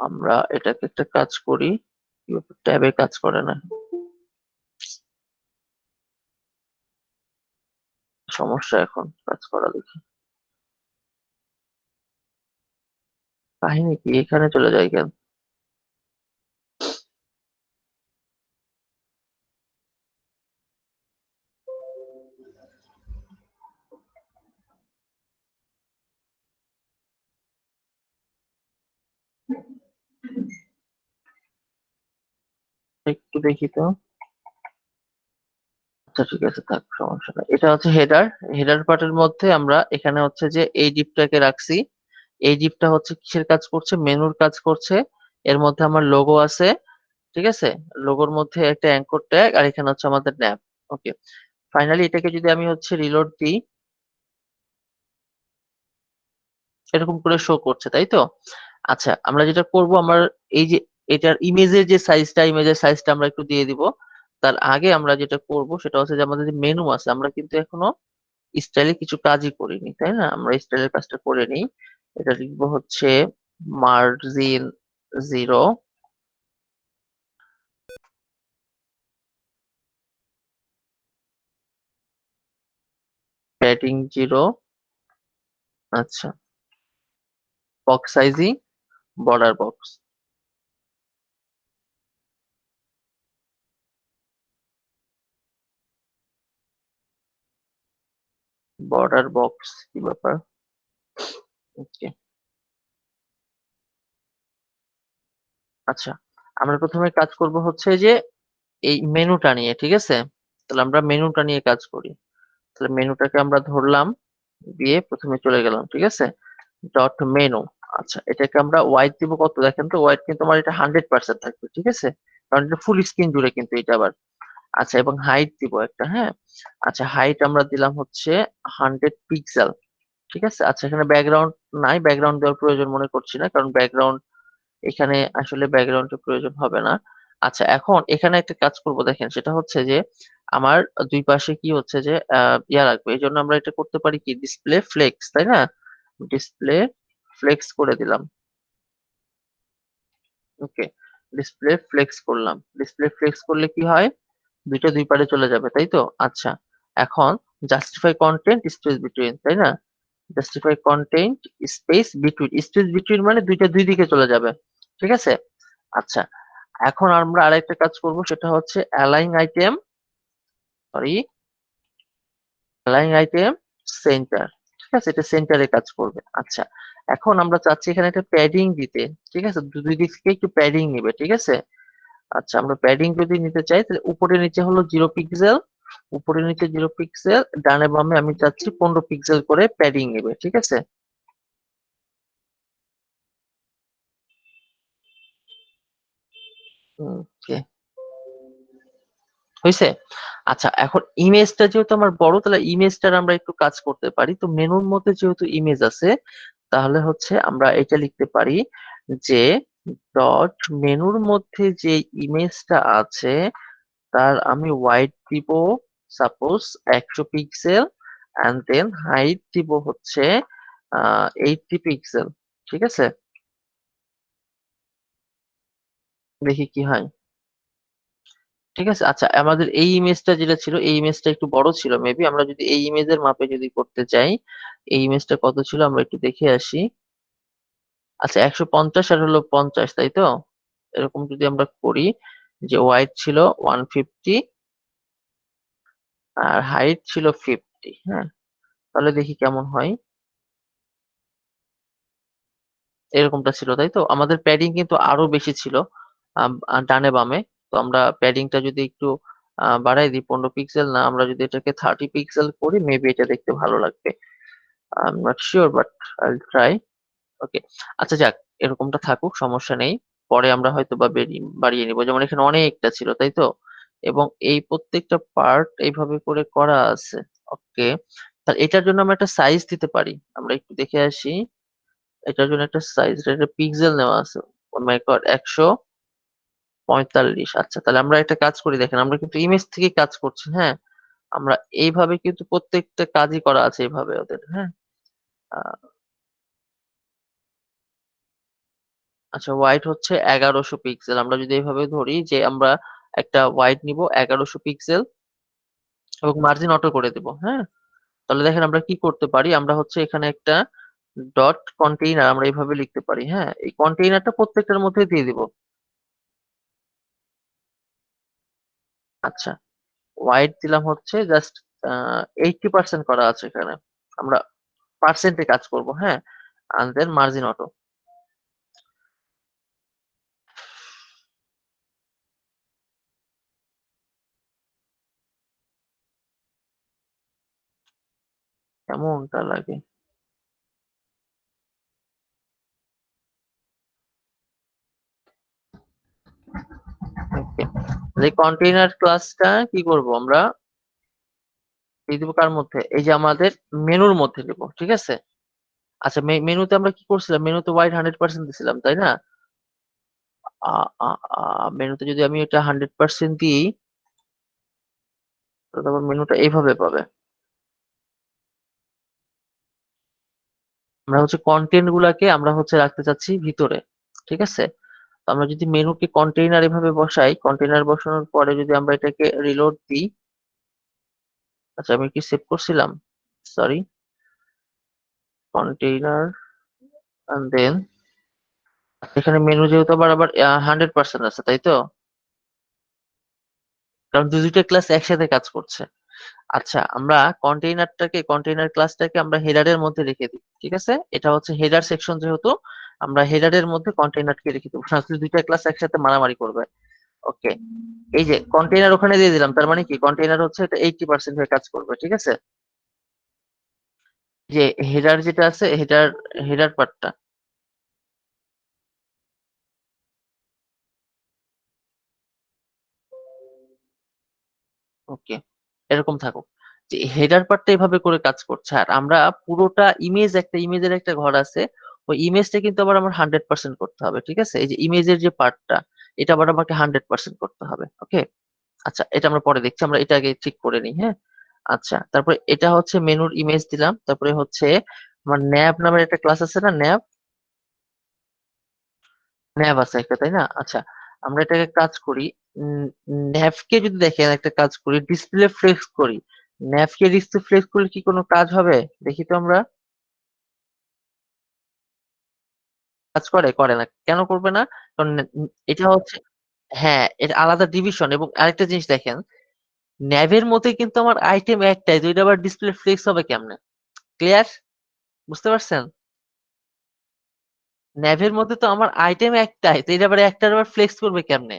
আমরা এটাকে একটা কাজ করি, ট্যাবে কাজ করে না, সমস্যা এখন কাজ করা দেখি। কাহিনী কি এখানে চলে যায় কেন? একটু দেখি তো। আচ্ছা ঠিক আছে, থাক, সমস্যা নাই। এটা হচ্ছে হেডার। হেডার পার্টের মধ্যে আমরা এখানে হচ্ছে যে এই ডিপটাকে রাখছি। এই ডিপটা হচ্ছে কিসের কাজ করছে? মেনুর কাজ করছে। এর মধ্যে আমার লোগো আছে, ঠিক আছে। লোগোর মধ্যে একটা অ্যাঙ্কর ট্যাগ, আর এখানে হচ্ছে আমাদের ন্যাপ। ওকে, ফাইনালি এটাকে যদি আমি হচ্ছে রিলোড দিই, এরকম করে শো করছে, তাই তো? আচ্ছা, আমরা যেটা করব, আমার এই যে এটার ইমেজের সাইজটা আমরা একটু দিয়ে দিব। তার আগে আমরা যেটা করব সেটা হচ্ছে যে আমাদের যে মেনু আছে, আমরা কিন্তু এখনো স্টাইলে কিছু কাজই করিনি, তাই না? আমরা স্টাইলের কাজটা করে নিই। এটা লিখবো হচ্ছে মার্জিন 0, প্যাডিং 0। আচ্ছা, box sizing, border box, border box কি ব্যাপার? ওকে, আচ্ছা, আমরা প্রথমে কাজ করব হচ্ছে যে এই মেনুটা নিয়ে, ঠিক আছে। তাহলে আমরা মেনুটা নিয়ে কাজ করি। তাহলে মেনুটাকে আমরা ধরলাম, দিয়ে প্রথমে চলে গেলাম, ঠিক আছে। Dot menu. আচ্ছা, এটাকে আমরা ওয়াইড দিব কত? দেখেন তো, ওয়াইড কিন্তু আমার এটা 100% থাকবে, ঠিক আছে, কারণ এটা ফুল স্ক্রিন জুড়ে কিন্তু এটা আবার। আচ্ছা, এবং হাইট দিব একটা, হ্যাঁ। আচ্ছা, হাইট আমরা দিলাম হচ্ছে 100 পিক্সেল, ঠিক আছে। আচ্ছা, এখানে ব্যাকগ্রাউন্ড নাই, ব্যাকগ্রাউন্ড দেওয়ার প্রয়োজন মনে করছি না, কারণ ব্যাকগ্রাউন্ড এখানে আসলে ব্যাকগ্রাউন্ডের প্রয়োজন হবে না। আচ্ছা, এখন এখানে একটা কাজ করব, দেখেন, সেটা হচ্ছে যে আমার দুই পাশে কি হচ্ছে যে ইয়া রাখবে, এই জন্য আমরা এটা করতে পারি কি, ডিসপ্লে ফ্লেক্স, তাই না? ডিসপ্লে ফ্লেক্স করে দিলাম। ওকে, ডিসপ্লে ফ্লেক্স করলাম। ডিসপ্লে ফ্লেক্স করলে কি হয়? দুইটা দুই পারে চলে যাবে, তাই তো? আচ্ছা, এখন জাস্টিফাই কন্টেন্ট স্পেস বিটুইন, তাই না? Justify content space between, space between মানে দুইটা দুই দিকে চলে যাবে, ঠিক আছে। আচ্ছা, এখন আমরা আরেকটা কাজ করব, সেটা হচ্ছে align item, sorry, align item centre, ঠিক আছে। এটা সেন্টারে কাজ করবে। আচ্ছা, এখন আমরা চাচ্ছি এখানে একটা প্যাডিং দিতে, ঠিক আছে। দুই দিক থেকে একটু প্যাডিং নিবে, ঠিক আছে। আচ্ছা, আমরা প্যাডিং যদি নিতে চাই, তাহলে উপরে নিচে হলো 0 পিক্সেল, উপরে নিচে 0 পিক্সেল, ডানে বামে আমি চাচ্ছি 15 পিক্সেল করে প্যাডিং নেবে, ঠিক আছে। ওকে, হয়েছে। আচ্ছা, এখন ইমেজটা যেহেতু আমার বড়, তাহলে ইমেজটার আমরা একটু কাজ করতে পারি। তো মেনুর মধ্যে যেহেতু ইমেজ আছে, তাহলে হচ্ছে আমরা এটা লিখতে পারি যে ডট মেনুর মধ্যে যে ইমেজটা আছে তার আমি ওয়াইড দিব suppose 100 pixel, and then height দিব হচ্ছে 80 পিক্সেল, ঠিক আছে। দেখি কি হয়, ঠিক আছে। আচ্ছা, আমাদের এই ইমেজটা যেটা ছিল, এই ইমেজটা একটু বড় ছিল মেবি। আমরা যদি এই ইমেজের মাপে যদি করতে চাই, এই ইমেজটা কত ছিল আমরা একটু দেখে আসি। আচ্ছা, 150 আর হলো 50, তাই তো? এরকম যদি আমরা করি, যে ওয়াইড ছিল 150 আর হাইট ছিল 50, হ্যাঁ, তাহলে দেখি কেমন হয়। এরকমটা ছিল, তাই তো? আমাদের প্যাডিং কিন্তু আরো বেশি ছিল ডানে বামে। তো আমরা প্যাডিংটা যদি একটু বাড়াই দিই, 15 পিক্সেল না, আমরা যদি এটাকে 30 পিক্সেল করি, মেবি এটা দেখতে ভালো লাগবে। I am not sure, but I will try. Okay, আচ্ছা যাক, এরকমটা থাকুক, সমস্যা নেই। পরে আমরা হয়তো বা বাড়িয়ে নিবো, যেমন এখানে অনেকটা ছিল, তাই তো? এবং এই প্রত্যেকটা পার্ট এইভাবে করে করা আছে। ওকে, তাহলে এটার জন্য আমরা একটা সাইজ দিতে পারি, আমরা একটু দেখে আসি। এটার জন্য একটা সাইজ, একটা পিক্সেল নেওয়া আছে। ও মাই গড, 145। আচ্ছা, তাহলে আমরা একটা কাজ করি, দেখেন, আমরা কিন্তু ইমেজ থেকে কাজ করছি, হ্যাঁ। আমরা এইভাবে কিন্তু প্রত্যেকটা কাজই করা আছে এইভাবে ওদের, হ্যাঁ। আচ্ছা, হোয়াইট হচ্ছে 1100 পিক্সেল। আমরা যদি এইভাবে ধরি যে আমরা একটা হোয়াইট নিব 1100 পিক্সেল এবং মার্জিন অটো করে দেব, হ্যাঁ? তাহলে দেখেন আমরা কি করতে পারি, আমরা হচ্ছে এখানে একটা ডট কন্টেইনার আমরা এইভাবে লিখতে পারি, হ্যাঁ? এই কন্টেইনারটা প্রত্যেকটার মধ্যে দিয়ে দিব। আচ্ছা, হোয়াইট দিলাম হচ্ছে জাস্ট 80% করা আছে এখানে। আমরা পার্সেন্টে কাজ করব, হ্যাঁ? and then margin auto. কেমনটা লাগে? ওকে। এই কন্টেইনার ক্লাসটা কি করব আমরা? দিয়ে দিব কার মধ্যে? এই যে আমাদের মেনুর মধ্যে দিব। ঠিক আছে? আচ্ছা, মেনুতে আমরা কি করছিলাম? মেনুতে হোয়াইট 100% দিছিলাম, তাই না? আ আ আ মেনুতে যদি আমি এটা 100% দিই, তো তারপর মেনুটা এইভাবে পাবে। আমরা হচ্ছে কনটেন্ট গুলাকে আমরা হচ্ছে রাখতে চাচ্ছি ভিতরে। ঠিক আছে? তো আমরা যদি মেনুকে কন্টেইনার এভাবে বসাই, কন্টেইনার বসানোর পরে যদি আমরা এটাকে রিলোড দিই, আচ্ছা আমি কি সেভ করছিলাম? সরি, কন্টেইনার এন্ড দেন এখানে মেনু যেহেতু আবার 100% আছে, তাই তো? কারণ দুইটা ক্লাস একসাথে কাজ করছে। আচ্ছা, আমরা কন্টেইনার ক্লাসটাকে আমরা হেডারের মধ্যে রেখে দিই। ঠিক আছে? এটা হচ্ছে হেডার সেকশন যেহেতু আমরা হেডারের মধ্যে কন্টেইনারকে রেখে দেবো। আসলে দুইটা ক্লাস একসাথে মারামারি করবে। ওকে। এই যে কন্টেইনার ওখানে দিয়ে দিলাম, তার মানে কি কন্টেইনার হচ্ছে এটা 80% হয়ে কাজ করবে। ঠিক আছে? যে হেডার যেটা আছে হেডার পার্টটা, ওকে, এরকম থাকুক। যে হেডার পার্টটা এভাবে করে কাজ করছে আর আমরা পুরোটা ইমেজের একটা ঘর আছে, ওই ইমেজটা কিন্তু আবার আমার 100% করতে হবে। ঠিক আছে? এই যে ইমেজের যে পার্টটা, এটা আবার আমাকে 100% করতে হবে। ওকে। আচ্ছা, এটা আমরা পরে দেখছি, আমরা এটা আগে ঠিক করে নিই, হ্যাঁ? আচ্ছা, তারপরে এটা হচ্ছে মেনুর ইমেজ দিলাম, তারপরে হচ্ছে আমার ন্যাব নামের একটা ক্লাস আছে না, ন্যাব আছে একটা, তাই না? আচ্ছা, আমরা এটাকে কাজ করি, ন্যাভকে যদি দেখেন একটা কাজ করি, ডিসপ্লে ফ্লেক্স করি। ন্যাভকে ডিসপ্লে ফ্লেক্স করলে কি কোনো কাজ হবে? দেখি তো আমরা। কাজ করে? করে না। কেন করবে না? কারণ এটা হচ্ছে, হ্যাঁ, এটা আলাদা ডিভিশন এবং আরেকটা জিনিস দেখেন, ন্যাভের মধ্যে কিন্তু আমার আইটেম একটাই, তো এটা আবার ডিসপ্লে ফ্লেক্স হবে কেমনে? ক্লিয়ার? বুঝতে পারছেন? ন্যাভের মধ্যে তো আমার আইটেম একটাই, তো এটা আবার একটার আবার ফ্লেক্স করবে কেমনে?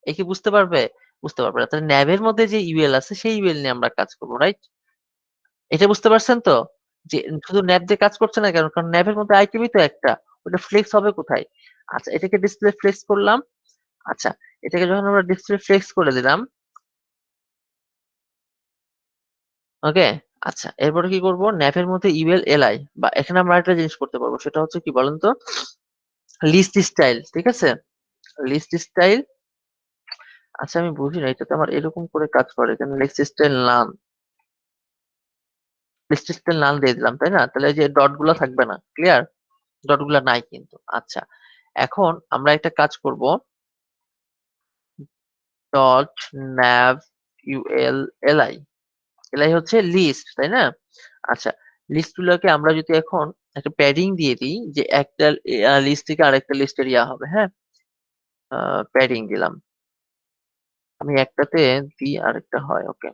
এ কি বুঝতে পারবে? বুঝতে পারবে না। তাহলে ন্যাভের মধ্যে যে ইউএল আছে সেই ইউএল নিয়ে আমরা কাজ করব, রাইট? এটা বুঝতে পারছেন তো? যে শুধু ন্যাভ দিয়ে কাজ করছে না কেন? কারণ ন্যাভের মধ্যে আইটেমই তো একটা। ওটা ফ্লেক্স হবে কোথায়? আচ্ছা, এটাকে ডিসপ্লে ফ্লেক্স করলাম। আচ্ছা, এটাকে যখন আমরা ডিসপ্লে ফ্লেক্স করে দিলাম, ওকে? আচ্ছা, এরপরে কি করব? ন্যাভের মধ্যে ইউএল এলআই বা এখানে আমরা একটা জিনিস করতে পারবো। সেটা হচ্ছে কি বলেন তো? লিস্ট স্টাইল, ঠিক আছে? List style. আচ্ছা, আমি বুঝি না, এটা তো আমার এরকম করে কাজ করে। এখানে লিস্ট স্টাইল নাম, লিস্ট স্টাইল নাম দিয়ে দিলাম, তাই না? তাহলে এই যে ডট গুলা থাকবে না। ক্লিয়ার? ডট গুলা নাই কিন্তু। আচ্ছা, এখন আমরা একটা কাজ করব, dot nav ul li, li হচ্ছে লিস্ট, তাই না? আচ্ছা, লিস্ট গুলোকে আমরা যদি এখন একটা প্যাডিং দিয়ে দিই যে একটা লিস্ট থেকে আরেকটা লিস্টের ইয়া হবে, হ্যাঁ? প্যাডিং দিলাম। আমি একটাতে দিই আরেকটা হয়, ওকে।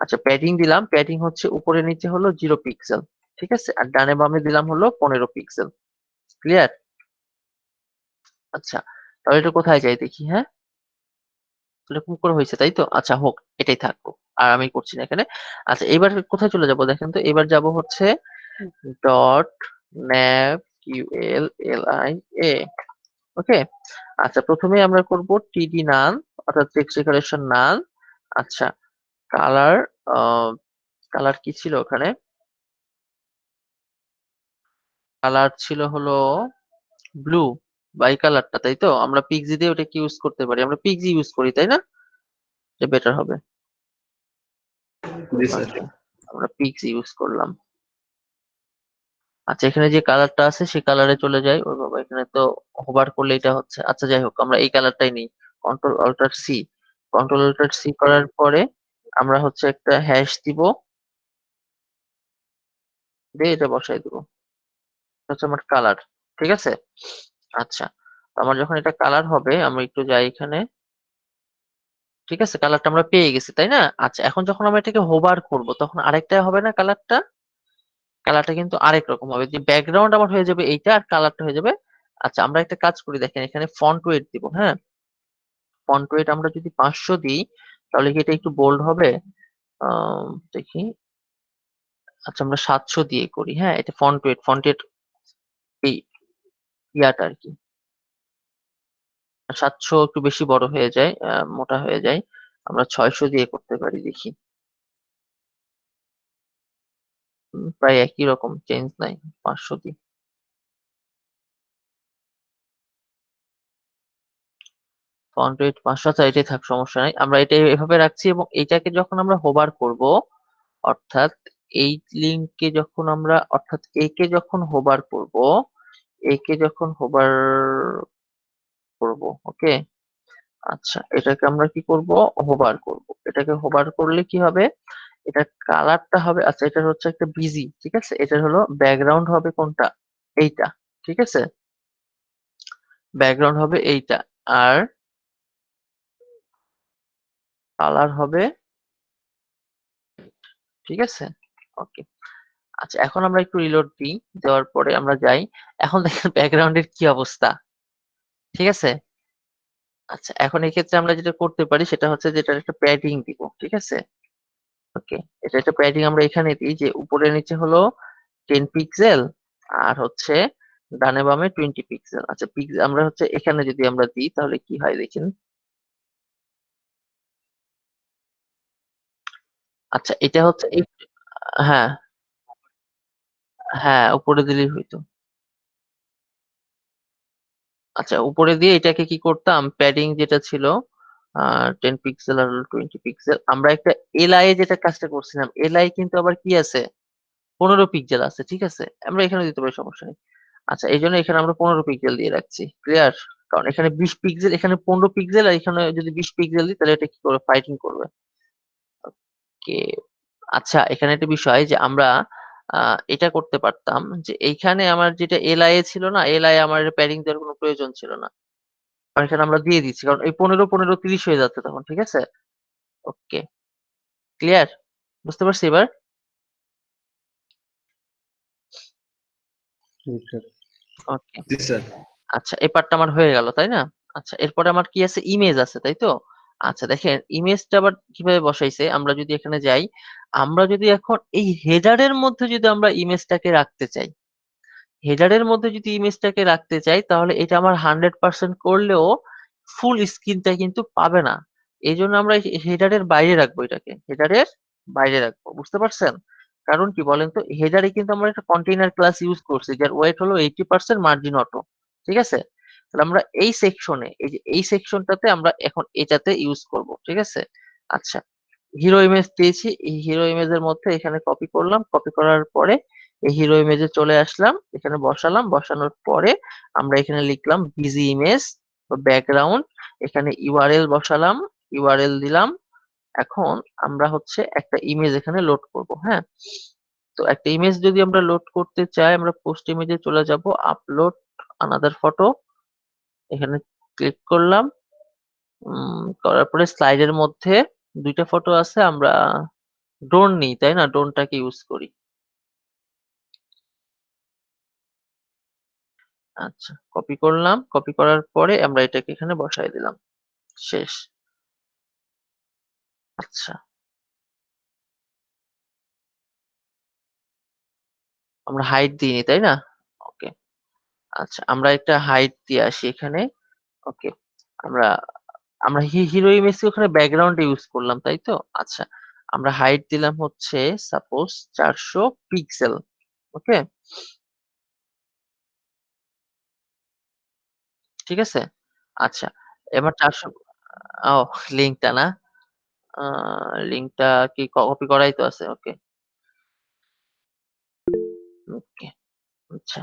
আচ্ছা, প্যাডিং দিলাম, প্যাডিং হচ্ছে উপরে নিচে হলো 0 পিক্সেল। ঠিক আছে? আর ডানে বামে দিলাম হলো 15 পিক্সেল। ক্লিয়ার? আচ্ছা, তাহলে এটা কোথায় যায় দেখি, হ্যাঁ? এরকম করে হয়েছে, তাই তো? আচ্ছা, হোক, এটাই থাকবো। আর আমি করছি না এখানে। আচ্ছা, এবার কোথায় চলে যাব দেখেন তো? এবার যাব হচ্ছে ডট nav uli a, ওকে। আচ্ছা, প্রথমে আমরা করব টিডি নাল, অর্থাৎ টেক্সট ডেকোরেশন নাল। আচ্ছা, কালার, কালার কি ছিল ওখানে? কালার ছিল হলো ব্লু, বাই কালারটা, তাই তো? আমরা পিক্সি দিয়ে ওটা কি ইউজ করতে পারি? আমরা পিক্সি ইউজ করি, তাই না? এটা বেটার হবে। Yes, sir. ওকে, আমরা পিক্সি ইউজ করলাম। আচ্ছা, এখানে যে কালারটা আছে সেই কালারে চলে যাই। ওই বাবা, এখানে তো হোভার করলে এটা হচ্ছে। আচ্ছা, যাই হোক, আমরা এই কালারটাই নিই। Control alter C. Control alter C করার পরে আমরা হচ্ছে একটা হ্যাশ দিব, দিয়ে এটা বসাই দিব। এটা হচ্ছে আমার কালার। ঠিক আছে? আচ্ছা, তো আমার যখন এটা কালার হবে, আমরা একটু যাই এখানে। ঠিক আছে, কালারটা আমরা পেয়ে গেছি, তাই না? আচ্ছা, এখন যখন আমরা এটাকে হোভার করব তখন আরেকটা হবে না কালারটা? কালারটা কিন্তু আরেক রকম হবে, যে ব্যাকগ্রাউন্ড আমার হয়ে যাবে এইটা, আর কালারটা হয়ে যাবে। আচ্ছা, আমরা একটা কাজ করি, দেখেন এখানে ফন্ট ওয়েট দিব। হ্যাঁ, ফন্ট ওয়েট আমরা যদি 500 দিই, তাহলে কি এটা একটু বোল্ড হবে? আম, দেখি। আচ্ছা, আমরা 700 দিয়ে করি। হ্যাঁ, এটা ফন্ট ওয়েট এই ইয়াটা আর কি। 700 একটু বেশি বড় হয়ে যায়, মোটা হয়ে যায়। আমরা 600 দিয়ে করতে পারি, দেখি। প্রায় একই রকম, চেঞ্জ নাই। 500 দিই। ফন্ট ওয়েট 500, আচ্ছা এটাই থাক, সমস্যা নাই। আমরা এটা এভাবে রাখছি, এবং এইটাকে যখন আমরা হোভার করব, অর্থাৎ এই লিঙ্কে যখন আমরা, অর্থাৎ একে যখন হোভার করব, একে যখন হোভার করব, ওকে। আচ্ছা, এটাকে আমরা কি করব? হোভার করব। এটাকে হোভার করলে কি হবে? এটা কালারটা হবে, আচ্ছা এটা হচ্ছে একটা বিজি, ঠিক আছে, এটা হলো ব্যাকগ্রাউন্ড হবে কোনটা? এইটা। ঠিক আছে, ব্যাকগ্রাউন্ড হবে এইটা, আর কালার হবে, ঠিক আছে, ওকে। আচ্ছা, এখন আমরা একটু রিলোড দিই। দেওয়ার পরে আমরা যাই। এখন দেখেন ব্যাকগ্রাউন্ডের কি অবস্থা। ঠিক আছে? আচ্ছা, এখন এই ক্ষেত্রে আমরা যেটা করতে পারি সেটা হচ্ছে যে এটার একটা প্যাডিং দিব। ঠিক আছে? ওকে। এটা একটা প্যাডিং আমরা এখানে দিই, যে উপরে নিচে হলো 10 পিক্সেল, আর হচ্ছে ডানে বামে 20 পিক্সেল। আচ্ছা, আমরা হচ্ছে এখানে যদি আমরা দিই তাহলে কি হয় দেখেন। আচ্ছা, এটা হচ্ছে এই, হ্যাঁ, হ্যাঁ, উপরে দিলেই হইতো। আচ্ছা, উপরে দিয়ে এটাকে কি করতাম, প্যাডিং যেটা ছিল 10 পিক্সেল আর 20 পিক্সেল, আমরা একটা এলআই এ যেটা কাজটা করছিলাম, এলআই কিন্তু আবার কি আছে, 15 পিক্সেল আছে। ঠিক আছে, আমরা এখানে দিতে পারি, সমস্যা নেই। আচ্ছা, এই জন্য এখানে আমরা 15 পিক্সেল দিয়ে রাখছি। ক্লিয়ার? কারণ এখানে 20 পিক্সেল, এখানে 15 পিক্সেল, আর এখানে যদি 20 পিক্সেল দিই তাহলে এটা কি করবে, ফাইটিং করবে। কে, আচ্ছা, এখানে একটা বিষয় যে আমরা এটা করতে পারতাম, যে এইখানে আমার যেটা এলআই এ ছিল না, এলআই আমার প্যাডিং দেওয়ার কোনো প্রয়োজন ছিল না। আর এখানে আমরা দিয়ে দিচ্ছি, কারণ এই 15 15 30 হয়ে যাচ্ছে তখন। ঠিক আছে, ওকে, ক্লিয়ার? বুঝতে পারছি এবার? Yes, sir. ওকে। Yes, sir. আচ্ছা, এই পার্টটা আমার হয়ে গেল, তাই না? আচ্ছা, এরপরে আমার কি আছে, ইমেজ আছে, তাই তো? আচ্ছা, দেখেন ইমেজটা আবার কিভাবে বসাইছে। আমরা যদি এখানে যাই, আমরা যদি এখন এই হেডারের মধ্যে যদি আমরা ইমেজটাকে রাখতে চাই, হেডারের মধ্যে যদি ইমেজটাকে রাখতে চাই, তাহলে এটা আমার 100% করলেও ফুল স্ক্রিনটা কিন্তু পাবে না। এই জন্য আমরা হেডারের বাইরে রাখবো, এটাকে হেডারের বাইরে রাখবো। বুঝতে পারছেন? কারণ কি বলেন তো, হেডারে কিন্তু আমরা একটা কন্টেইনার ক্লাস ইউজ করছি, যার ওয়েট হলো 80% মার্জিন অটো। ঠিক আছে, তাহলে আমরা এই সেকশনে, এই যে এই সেকশনটাতে আমরা এখন এটাতে ইউজ করব। ঠিক আছে, আচ্ছা, হিরো ইমেজ দিয়েছি, এই হিরো ইমেজের মধ্যে এখানে কপি করলাম, কপি করার পরে এই হিরো ইমেজে চলে আসলাম, এখানে বসালাম, বসানোর পরে আমরা এখানে লিখলাম বিজি ইমেজ বা ব্যাকগ্রাউন্ড, এখানে ইউআরএল বসালাম, ইউআরএল দিলাম। এখন আমরা হচ্ছে একটা ইমেজ এখানে লোড করব। হ্যাঁ, তো একটা ইমেজ যদি আমরা লোড করতে চাই, আমরা পোস্ট ইমেজে চলে যাব, আপলোড আনাদার ফটো, এখানে ক্লিক করলাম। করার পরে স্লাইডের মধ্যে দুইটা ফটো আছে, আমরা ড্রোন নিই, তাই না? ড্রোনটাকে ইউজ করি। আচ্ছা, কপি করলাম, কপি করার পরে আমরা এটাকে এখানে বসায় দিলাম। শেষ। আচ্ছা, আমরা হাইট দিইনি, তাই না? ওকে। আচ্ছা, আমরা একটা হাইট দিয়ে আসি এখানে। ওকে। আমরা আমরা হিরো ইমেজ ওখানে ব্যাকগ্রাউন্ড ইউজ করলাম, তাই তো? আচ্ছা, আমরা হাইট দিলাম হচ্ছে সাপোজ 400 পিক্সেল। ওকে, ঠিক আছে? আচ্ছা, এবার 400, ও, লিঙ্কটা না? আ লিঙ্কটা কি কপি করাই তো আছে। ওকে, ওকে। আচ্ছা,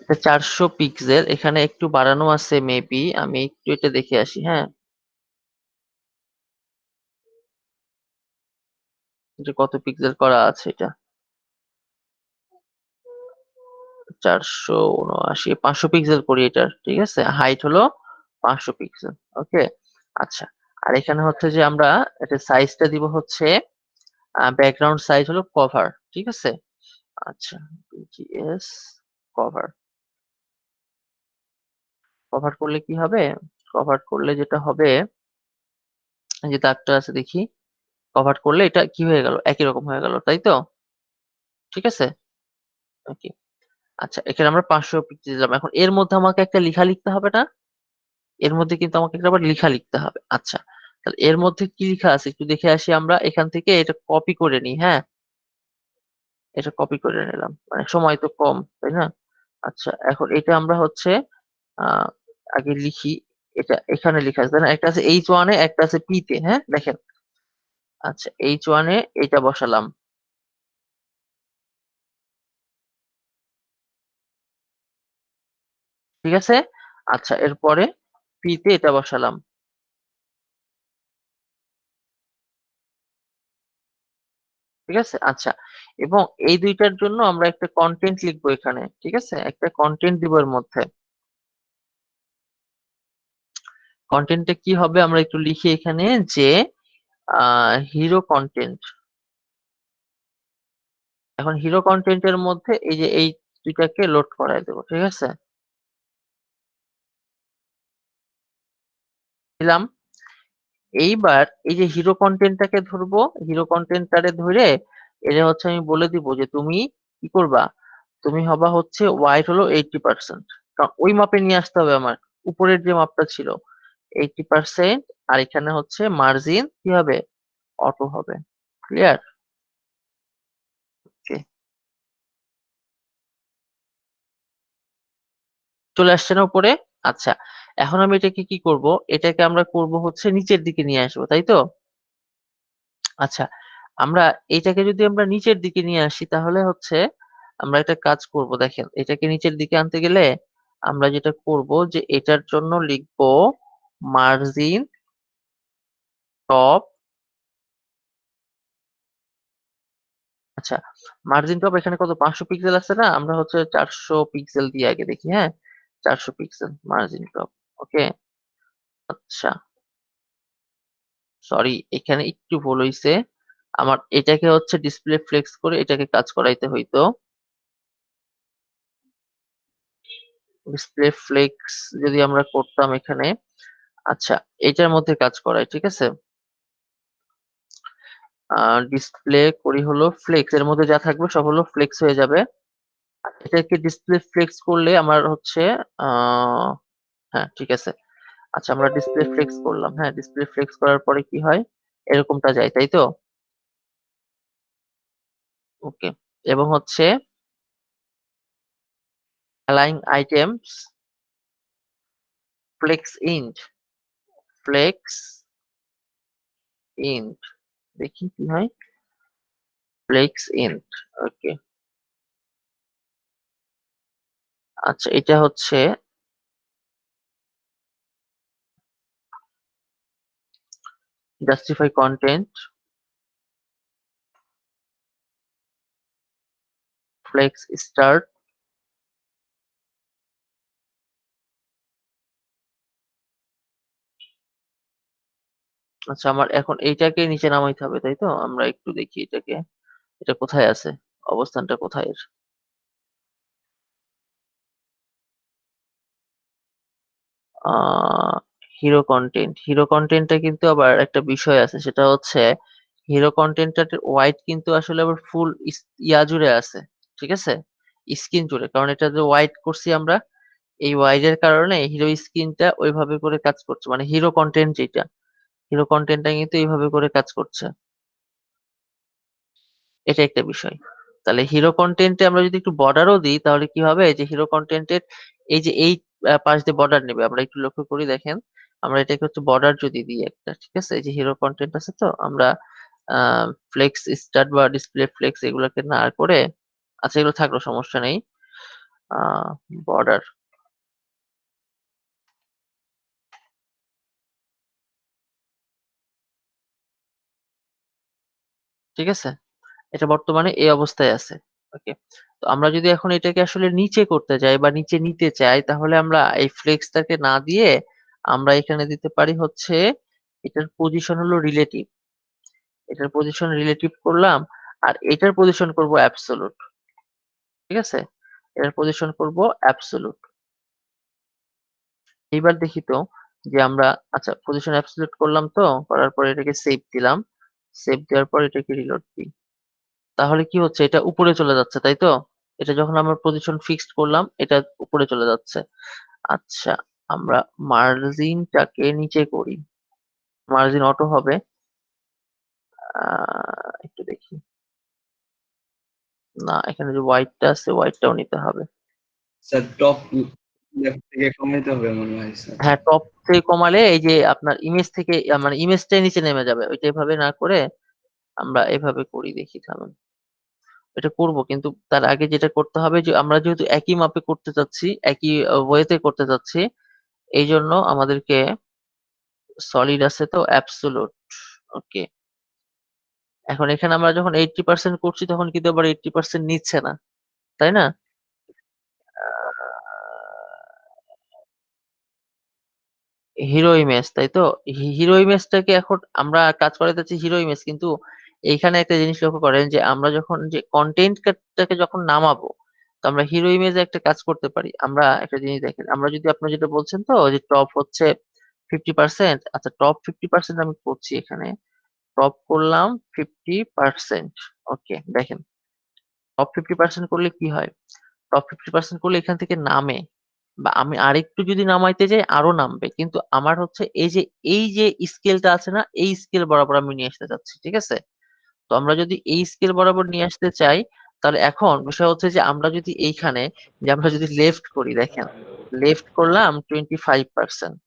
এটা 400 পিক্সেল, এখানে একটু বাড়ানো আছে মেবি, আমি একটু এটা দেখে আসি। হ্যাঁ, এটা কত পিক্সেল করা আছে এটা? 479, 500 পিক্সেল করি এটার, ঠিক আছে। হাইট হলো 500 পিক্সেল। ওকে, আচ্ছা। আর এখানে হচ্ছে যে আমরা এটা সাইজটা দিব হচ্ছে, ব্যাকগ্রাউন্ড সাইজ হলো কভার, ঠিক আছে। আচ্ছা, বিজিএস কভার। কভার করলে কি হবে? কভার করলে যেটা হবে, এই যে দাগটা আছে দেখি, কভার করলে এটা কি হয়ে গেল, একই রকম হয়ে গেল, তাই তো? ঠিক আছে, ওকে। আচ্ছা, এখানে আমরা 500 পিক্সেল দিলাম। এখন এর মধ্যে আমাকে একটা লেখা লিখতে হবে না? এর মধ্যে কিন্তু আমাকে একটা আবার লেখা লিখতে হবে। আচ্ছা, তাহলে এর মধ্যে কি লেখা আছে একটু দেখে আসি আমরা। এখান থেকে এটা কপি করে নিই। হ্যাঁ, এটা কপি করে নিলাম, মানে সময় তো কম, তাই না? আচ্ছা, এখন এটা আমরা হচ্ছে আহ আগে লিখি। এটা এখানে লেখা আছে, তাই না? একটা আছে H1 এ, একটা আছে P তে। হ্যাঁ, দেখেন। আচ্ছা, H1 এ এটা বসালাম, ঠিক আছে। আচ্ছা, এরপরে P তে এটা বসালাম, ঠিক আছে। আচ্ছা, এবং এই দুইটার জন্য আমরা একটা কন্টেন্ট লিখবো এখানে, ঠিক আছে। একটা কন্টেন্ট দিব এর মধ্যে। কন্টেন্টটা কি হবে আমরা একটু লিখি এখানে, যে হিরো কন্টেন্ট। এখন হিরো কন্টেন্টের মধ্যে এই যে এই দুইটাকে লোড করাই দেবো, ঠিক আছে। দিলাম। এইবার এই যে হিরো কন্টেন্টটাকে ধরবো, হিরো কন্টেন্টটারে ধরে এটা হচ্ছে আমি বলে দিব যে তুমি কি করবা, তুমি হবা হচ্ছে ওয়াইড হলো 80%, কারণ ওই মাপে নিয়ে আসতে হবে আমার, উপরের যে মাপটা ছিল 80%। আর এখানে হচ্ছে মার্জিন কি হবে, অটো হবে। ক্লিয়ার? চলে আসছে না উপরে? আচ্ছা, এখন আমি এটাকে কি করব, এটাকে আমরা করব হচ্ছে নিচের দিকে নিয়ে আসবো, তাই তো? আচ্ছা, আমরা এটাকে যদি আমরা নিচের দিকে নিয়ে আসি তাহলে হচ্ছে আমরা একটা কাজ করব। দেখেন, এটাকে নিচের দিকে আনতে গেলে আমরা যেটা করব যে এটার জন্য লিখবো মার্জিন টপ। আচ্ছা, মার্জিন টপ এখানে কত, 500 পিক্সেল আছে না? আমরা হচ্ছে 400 পিক্সেল দিয়ে আগে দেখি। হ্যাঁ, 400 পিক্সেল মার্জিন টপ। ওকে, আচ্ছা, সরি, এখানে একটু ভুল হইছে। আমার এটাকে হচ্ছে ডিসপ্লে ফ্লেক্স করে এটাকে কাজ করাইতে হইতো। ডিসপ্লে ফ্লেক্স যদি আমরা করতাম এখানে, আচ্ছা, এটার মধ্যে কাজ করাই, ঠিক আছে। ডিসপ্লে করি হলো ফ্লেক্স, এর মধ্যে যা থাকবে সব হলো ফ্লেক্স হয়ে যাবে। এটাকে ডিসপ্লে ফ্লেক্স করলে আমার হচ্ছে আহ হ্যাঁ, ঠিক আছে। আচ্ছা, আমরা ডিসপ্লে ফ্লেক্স করলাম। হ্যাঁ, ডিসপ্লে ফ্লেক্স করার পরে কি হয়, এরকমটা যায়, তাই তো? ওকে, এবং হচ্ছে align items flex end, flex end, দেখি কি হয়, ফ্লেক্স ইন্ট। ওকে, আচ্ছা, এটা হচ্ছে জাস্টিফাই কন্টেন্ট ফ্লেক্স স্টার্ট। আচ্ছা, আমার এখন এইটাকে নিচে নামাইতে হবে, তাই তো? আমরা একটু দেখি এটাকে, এটা কোথায় আছে, অবস্থানটা কোথায় এর। আহ হিরো কন্টেন্ট, হিরো কন্টেন্টটা কিন্তু আবার একটা বিষয় আছে, সেটা হচ্ছে হিরো কন্টেন্টটার ওয়াইড কিন্তু আসলে আবার ফুল ইয়া জুড়ে আছে, ঠিক আছে, স্ক্রিন জুড়ে। কারণ এটা যে ওয়াইড করছি আমরা, এই ওয়াইড এর কারণে হিরো স্ক্রিনটা ওইভাবে করে কাজ করছে, মানে হিরো কন্টেন্ট যেটা, হিরো কন্টেন্টটা কিন্তু এইভাবে করে কাজ করছে। এটা একটা বিষয়। তাহলে হিরো কন্টেন্টে আমরা যদি একটু বর্ডারও দিই তাহলে কি হবে, যে হিরো কন্টেন্টের এই যে এই পাশ দিয়ে বর্ডার নেবে, আমরা একটু লক্ষ্য করি। দেখেন, আমরা এটাকে হচ্ছে বর্ডার যদি দিই একটা, ঠিক আছে, এই যে হিরো কন্টেন্ট আছে তো, আমরা ফ্লেক্স স্টার্ট বা ডিসপ্লে ফ্লেক্স এগুলোকে না করে, আচ্ছা, এগুলো থাকলো, সমস্যা নেই। বর্ডার। ঠিক আছে, এটা বর্তমানে এই অবস্থায় আছে। ওকে, তো আমরা যদি এখন এটাকে আসলে নিচে করতে চাই বা নিচে নিতে চাই, তাহলে আমরা এই ফ্লেক্সটাকে না দিয়ে আমরা এখানে দিতে পারি হচ্ছে এটার পজিশন হলো রিলেটিভ। এটার পজিশন রিলেটিভ করলাম, আর এটার পজিশন করব অ্যাবসোলুট। ঠিক আছে, এটার পজিশন করব অ্যাবসোলুট। এইবার দেখি তো যে আমরা, আচ্ছা পজিশন অ্যাবসোলুট করলাম, তো করার পর এটাকে সেভ দিলাম। সেভ দেওয়ার পর এটাকে রিলোড দিই। তাহলে কি হচ্ছে, এটা উপরে চলে যাচ্ছে, তাই তো? এটা যখন আমরা পজিশন ফিক্সড করলাম, এটা উপরে চলে যাচ্ছে। আচ্ছা, আমরা মার্জিনটাকে নিচে করি। মার্জিন অটো হবে। একটু দেখি। না, এখানে যে হোয়াইটটা আছে, হোয়াইটটাও নিতে হবে। স্যার টপ লেফট থেকে কমাইতে হবে মনে হয় স্যার। হ্যাঁ, টপ থেকে কমালে এই যে আপনার ইমেজ থেকে মানে ইমেজটাই নিচে নেমে যাবে। ওইটা এভাবে না করে আমরা এভাবে করি, দেখি থামেন। এটা করব, কিন্তু তার আগে যেটা করতে হবে যে আমরা যেহেতু একই মাপে করতে চাচ্ছি, একই ওয়েতে করতে চাচ্ছি, এই জন্য আমাদেরকে সলিড আছে তো অ্যাবসোলুট। ওকে, এখন এখানে আমরা যখন 80% করছি তখন কিন্তু আবার 80% নিচ্ছে না, তাই না? হিরো ইমেজ, তাই তো? হিরো ইমেজটাকে এখন আমরা কাজ করাতে চাচ্ছি হিরো ইমেজ, কিন্তু এইখানে একটা জিনিস লক্ষ্য করেন যে আমরা যখন যে কন্টেন্টটাকে যখন নামাবো, তো আমরা হিরো ইমেজে একটা কাজ করতে পারি। আমরা একটা জিনিস দেখেন, আমরা যদি আপনি যেটা বলছেন তো যে টপ হচ্ছে 50%, আচ্ছা টপ 50% আমি করছি এখানে। টপ করলাম 50%। ওকে, দেখেন টপ 50% করলে কি হয়? টপ 50% করলে এখান থেকে নামে, বা আমি আরেকটু যদি নামাইতে যাই আরো নামবে, কিন্তু আমার হচ্ছে এই যে স্কেলটা আছে না, এই স্কেল বরাবর আমি নিয়ে আসতে চাচ্ছি। ঠিক আছে, তো আমরা যদি এই স্কেল বরাবর নিয়ে আসতে চাই, তাহলে এখন বিষয় হচ্ছে যে আমরা যদি এইখানে, যে আমরা যদি লেফট করি, দেখেন লেফট করলাম 25%।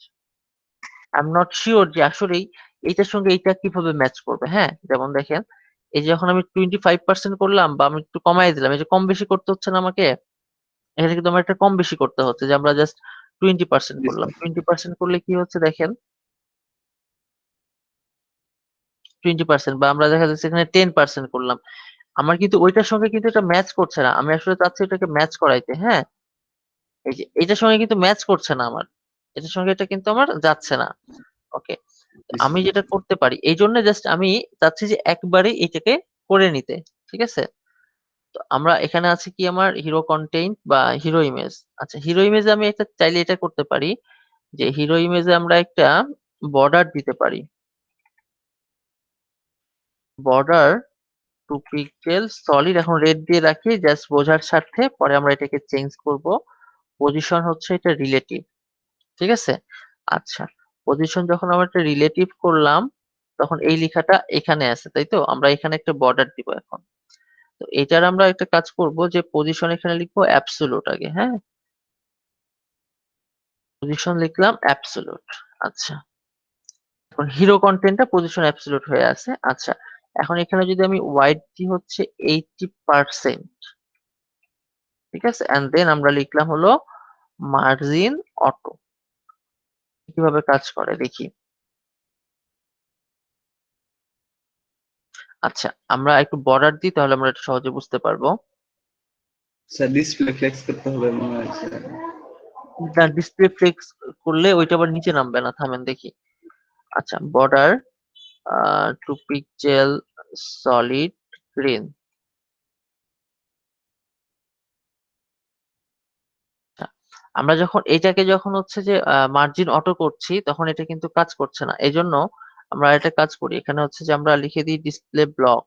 আই এম নট শিওর যে আসলেই এইটার সঙ্গে এইটা কিভাবে ম্যাচ করবে। হ্যাঁ, যেমন দেখেন, এই যে যখন আমি 25% করলাম বা আমি একটু কমাই দিলাম, এই যে কম বেশি করতে হচ্ছে না আমাকে, এখানে কিন্তু আমার একটা কম বেশি করতে হচ্ছে, যে আমরা জাস্ট 20% জি করলাম। স্যার। 20% করলে কি হচ্ছে দেখেন, 20% বা আমরা দেখা যাচ্ছে এখানে 10% করলাম, আমার কিন্তু ওইটার সঙ্গে কিন্তু এটা ম্যাচ করছে না। আমি আসলে চাচ্ছি এটাকে ম্যাচ করাইতে। হ্যাঁ, এই যে এটার সঙ্গে কিন্তু ম্যাচ করছে না আমার, এটার সঙ্গে এটা কিন্তু আমার যাচ্ছে না। ওকে, তো জি আমি স্যার। যেটা করতে পারি, এই জন্য জাস্ট আমি চাচ্ছি যে একবারে এটাকে করে নিতে। ঠিক আছে, তো আমরা এখানে আছে কি আমার হিরো কন্টেইন বা হিরো ইমেজ। আচ্ছা, হিরো ইমেজে আমি এটা চাইলে এটা করতে পারি যে হিরো ইমেজে আমরা একটা বর্ডার দিতে পারি। বর্ডার 2 পিক্সেল সলিড, এখন রেড দিয়ে রাখি জাস্ট বোঝার স্বার্থে, পরে আমরা এটাকে চেঞ্জ করব। পজিশন হচ্ছে এটা রিলেটিভ। ঠিক আছে, আচ্ছা পজিশন যখন আমরা একটা রিলেটিভ করলাম, তখন এই লেখাটা এখানে আছে, তাই তো? আমরা এখানে একটা বর্ডার দিব এখন। তো এটার আমরা একটা কাজ করব যে পজিশন এখানে লিখবো অ্যাবসোলুট আগে। হ্যাঁ, পজিশন লিখলাম অ্যাবসোলুট। আচ্ছা, এখন হিরো কন্টেন্টটা পজিশন অ্যাবসোলুট হয়ে আছে। আচ্ছা, এখন এখানে যদি আমি ওয়াইড দিই হচ্ছে 80%। ঠিক আছে, এন্ড দেন আমরা লিখলাম হলো মার্জিন অটো। কিভাবে কাজ করে দেখি। আচ্ছা, আমরা একটু বর্ডার দিই, তাহলে আমরা এটা সহজে বুঝতে পারবো। স্যার ডিসপ্লে ফ্লেক্স করতে হবে মনে হয় স্যার। না, ডিসপ্লে ফ্লেক্স করলে ওইটা আবার নিচে নামবে না, থামেন দেখি। আচ্ছা, বর্ডার 2 পিক্সেল সলিড গ্রিন। আমরা যখন এটাকে যখন হচ্ছে যে মার্জিন অটো করছি, তখন এটা কিন্তু কাজ করছে না। এই জন্য আমরা একটা কাজ করি, এখানে হচ্ছে যে আমরা লিখে দিই ডিসপ্লে ব্লক।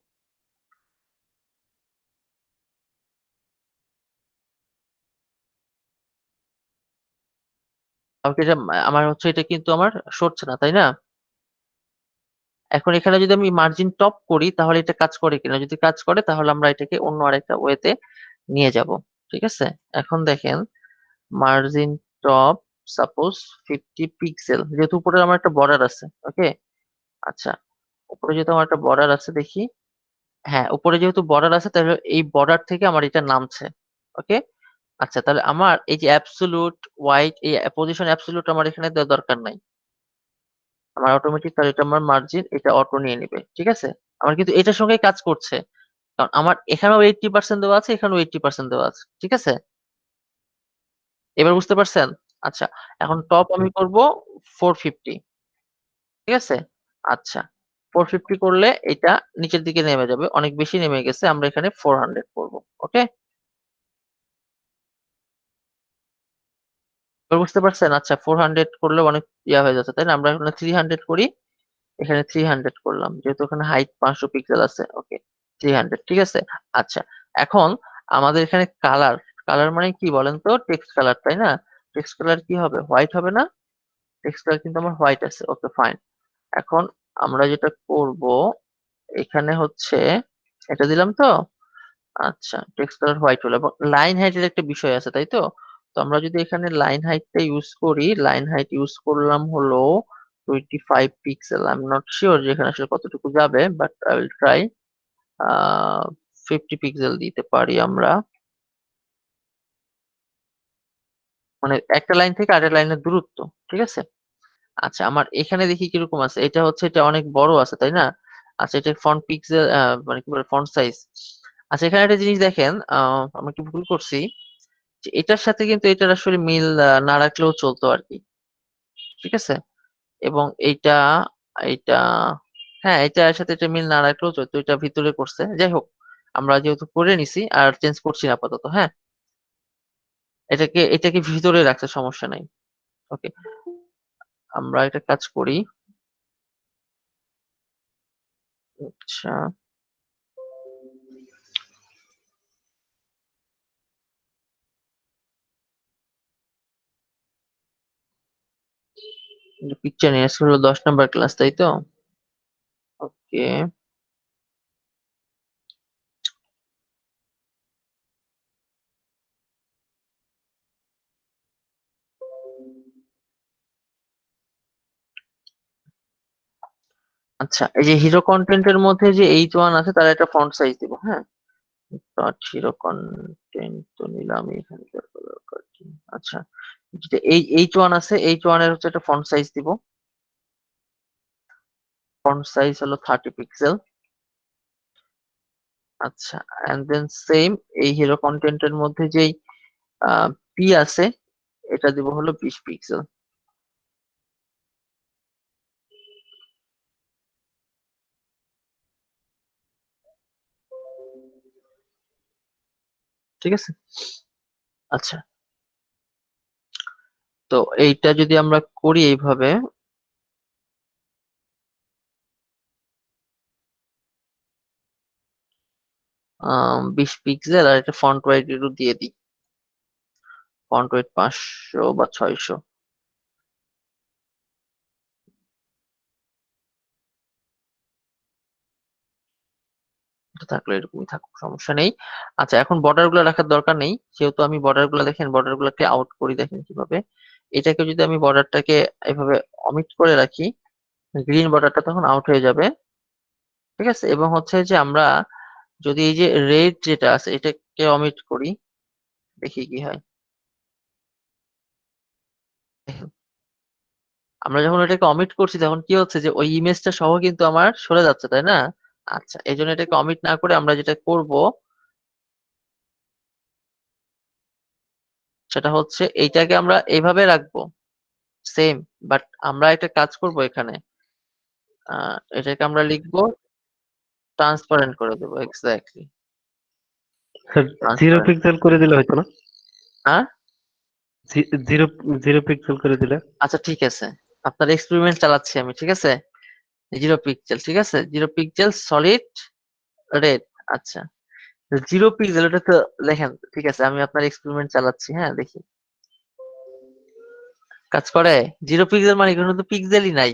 এটা আমার হচ্ছে, এটা কিন্তু আমার সরছে না, তাই না? এখন এখানে যদি আমি মার্জিন টপ করি, তাহলে এটা কাজ করে কিনা, যদি কাজ করে তাহলে আমরা এটাকে অন্য আরেকটা ওয়েতে নিয়ে যাব। ঠিক আছে, এখন দেখেন মার্জিন টপ সাপোজ 50 পিক্সেল, যেহেতু উপরে আমার একটা বর্ডার আছে। ওকে, আচ্ছা উপরে যেহেতু আমার একটা বর্ডার আছে, দেখি। হ্যাঁ, উপরে যেহেতু বর্ডার আছে, তাহলে এই বর্ডার থেকে আমার এটা নামছে। ওকে, আচ্ছা, তাহলে আমার এই যে অ্যাবসোলুট হোয়াইট, এই পজিশন অ্যাবসোলুট আমার এখানে দেওয়ার দরকার নাই। আমার অটোমেটিক, তাহলে এটা আমার মার্জিন, এটা অটো নিয়ে নিবে। ঠিক আছে? আমার কিন্তু এটার সঙ্গেই কাজ করছে। কারণ আমার এখানেও 80% দেওয়া আছে, এখানেও 80% দেওয়া আছে। ঠিক আছে? এবার বুঝতে পারছেন? আচ্ছা, এখন টপ আমি করব 450। ঠিক আছে? আচ্ছা, 450 করলে এটা নিচের দিকে নেমে যাবে। অনেক বেশি নেমে গেছে। আমরা এখানে 400 করব। ওকে? এবার বুঝতে পারছেন? আচ্ছা, 400 করলে অনেক হয়ে যাচ্ছে, তাই না? আমরা এখানে 300 করি। এখানে 300 করলাম। যেহেতু ওখানে হাইট 500 পিক্সেল আছে। ওকে। 300, ঠিক আছে? আচ্ছা, এখন আমাদের এখানে কালার, কালার মানে কি বলেন তো? টেক্সট কালার, তাই না? টেক্সট কালার কি হবে? হোয়াইট হবে না? টেক্সট কালার কিন্তু আমার হোয়াইট আছে। ওকে, ফাইন। এখন আমরা যেটা করব, এখানে হচ্ছে এটা দিলাম তো? আচ্ছা, টেক্সট কালার হোয়াইট হলো, এবং লাইন হাইটের একটা বিষয় আছে, তাই তো? তো আমরা যদি এখানে লাইন হাইটটা ইউজ করি, লাইন হাইট ইউজ করলাম হলো 25 pixel. I am not sure যে এখানে আসলে কতটুকু যাবে, but I will try. 50 pixel দিতে পারি আমরা। মানে একটা লাইন থেকে আরেকটা লাইনের দূরত্ব। ঠিক আছে? আচ্ছা, আমার এখানে দেখি কিরকম আছে। এটা হচ্ছে, এটা অনেক বড় আছে, তাই না? আচ্ছা, এটা ফন্ট পিক্সেল, মানে কি বলে, ফন্ট সাইজ। আচ্ছা, এখানে একটা জিনিস দেখেন, আমরা কি ভুল করছি, যে এটার সাথে কিন্তু এটার আসলে মিল না রাখলেও চলতো আর কি। ঠিক আছে? এবং এইটা, এইটা, হ্যাঁ, এটার সাথে এটা মিল না রাখলেও চলতো, এটা ভিতরে করছে। যাই হোক, আমরা যেহেতু করে নিছি, আর চেঞ্জ করছি না আপাতত। হ্যাঁ, এটাকে ভিতরে রাখতে সমস্যা নাই। ওকে, আমরা একটা কাজ করি। আচ্ছা, পিকচার নিয়ে আজকে হলো 10 নম্বর ক্লাস, তাই তো? ওকে। আচ্ছা, এই যে হিরো কন্টেন্টের মধ্যে যে H1 আছে, তার একটা ফন্ট সাইজ দিব। হ্যাঁ, ডট হিরো কন্টেন্ট তো নিলাম এখানকার color coding। আচ্ছা, যেটা এই H1 আছে, H1 এর হচ্ছে একটা ফন্ট সাইজ দিব। ফন্ট সাইজ হলো 30 পিক্সেল। আচ্ছা, এন্ড দেন সেম, এই হিরো কন্টেন্টের মধ্যে যেই পি আছে, এটা দিব হলো 20 পিক্সেল। ঠিক আছে? আচ্ছা, তো এইটা যদি আমরা করি এইভাবে, 20 পিক্সেল, আর একটা ফন্ট ওয়েট একটু দিয়ে দিই। ফন্ট ওয়েট 500 বা 600 থাকলে এরকমই থাকুক, সমস্যা নেই। আচ্ছা, এখন বর্ডার গুলো রাখার দরকার নেই, যেহেতু আমি বর্ডার গুলো, দেখেন বর্ডার গুলোকে আউট করি, দেখেন কিভাবে। এটাকে যদি আমি বর্ডারটাকে এভাবে অমিট করে রাখি, গ্রিন বর্ডারটা তখন আউট হয়ে যাবে। ঠিক আছে? এবং হচ্ছে যে আমরা যদি এই যে রেড যেটা আছে, এটাকে অমিট করি, দেখি কি হয়। দেখেন, আমরা যখন এটাকে অমিট করছি, তখন কি হচ্ছে, যে ওই ইমেজটা সহ কিন্তু আমার সরে যাচ্ছে, তাই না? আচ্ছা, এই জন্য এটাকে অমিট না করে আমরা যেটা করব, সেটা হচ্ছে এইটাকে আমরা এইভাবে রাখবো, সেম। বাট আমরা একটা কাজ করব এখানে, এটাকে আমরা লিখবো, ট্রান্সপারেন্ট করে দেবো। Exactly, sir, zero transparent. Pixel করে দিলে হয়তো না? হ্যাঁ, জিরো জিরো পিক্সেল করে দিলে। আচ্ছা, ঠিক আছে, আপনার এক্সপেরিমেন্ট চালাচ্ছি আমি। ঠিক আছে? 0 পিক্সেল, ঠিক আছে, 0 পিক্সেল সলিড রেড। আচ্ছা, 0 পিক্সেল, ওটা তো দেখেন, ঠিক আছে, আমি আপনার এক্সপেরিমেন্ট চালাচ্ছি। হ্যাঁ, দেখি কাজ করে। 0 পিক্সেল মানে কোনো তো পিক্সেলই নাই,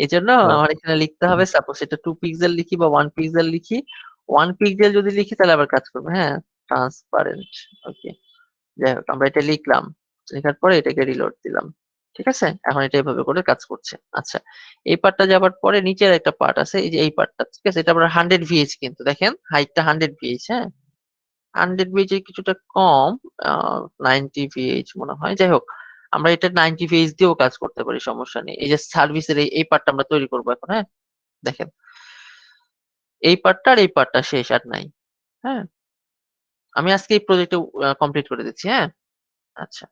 এই জন্য ও, আমার এখানে লিখতে হবে, সাপোজ এটা 2 পিক্সেল লিখি বা 1 পিক্সেল লিখি। 1 পিক্সেল যদি লিখি, তাহলে আবার কাজ করবে। হ্যাঁ, ট্রান্সপারেন্ট। ওকে, যাই হোক, আমরা এটা লিখলাম। লেখার পরে এটাকে রিলোড দিলাম। ঠিক আছে? এখন এটা এভাবে করে কাজ করছে। আচ্ছা, এই পার্টটা যাবার পরে নিচের একটা পার্ট আছে, এই যে এই পার্টটা। ঠিক আছে? এটা আমরা 100 ভিএইচ, কিন্তু দেখেন হাইটটা 100 ভিএইচ। হ্যাঁ, 100 ভিএইচ এর কিছুটা কম, 90 ভিএইচ মনে হয়। যাই হোক, আমরা এটা 90 ভিএইচ দিয়েও কাজ করতে পারি, সমস্যা নেই। এই যে সার্ভিসের এই পার্টটা আমরা তৈরি করবো এখন, হ্যাঁ? দেখেন, এই পার্টটা আর এই পার্টটা শেষ, আর নাই। হ্যাঁ? আমি আজকে এই প্রজেক্টটা কমপ্লিট করে দিচ্ছি, হ্যাঁ? আচ্ছা।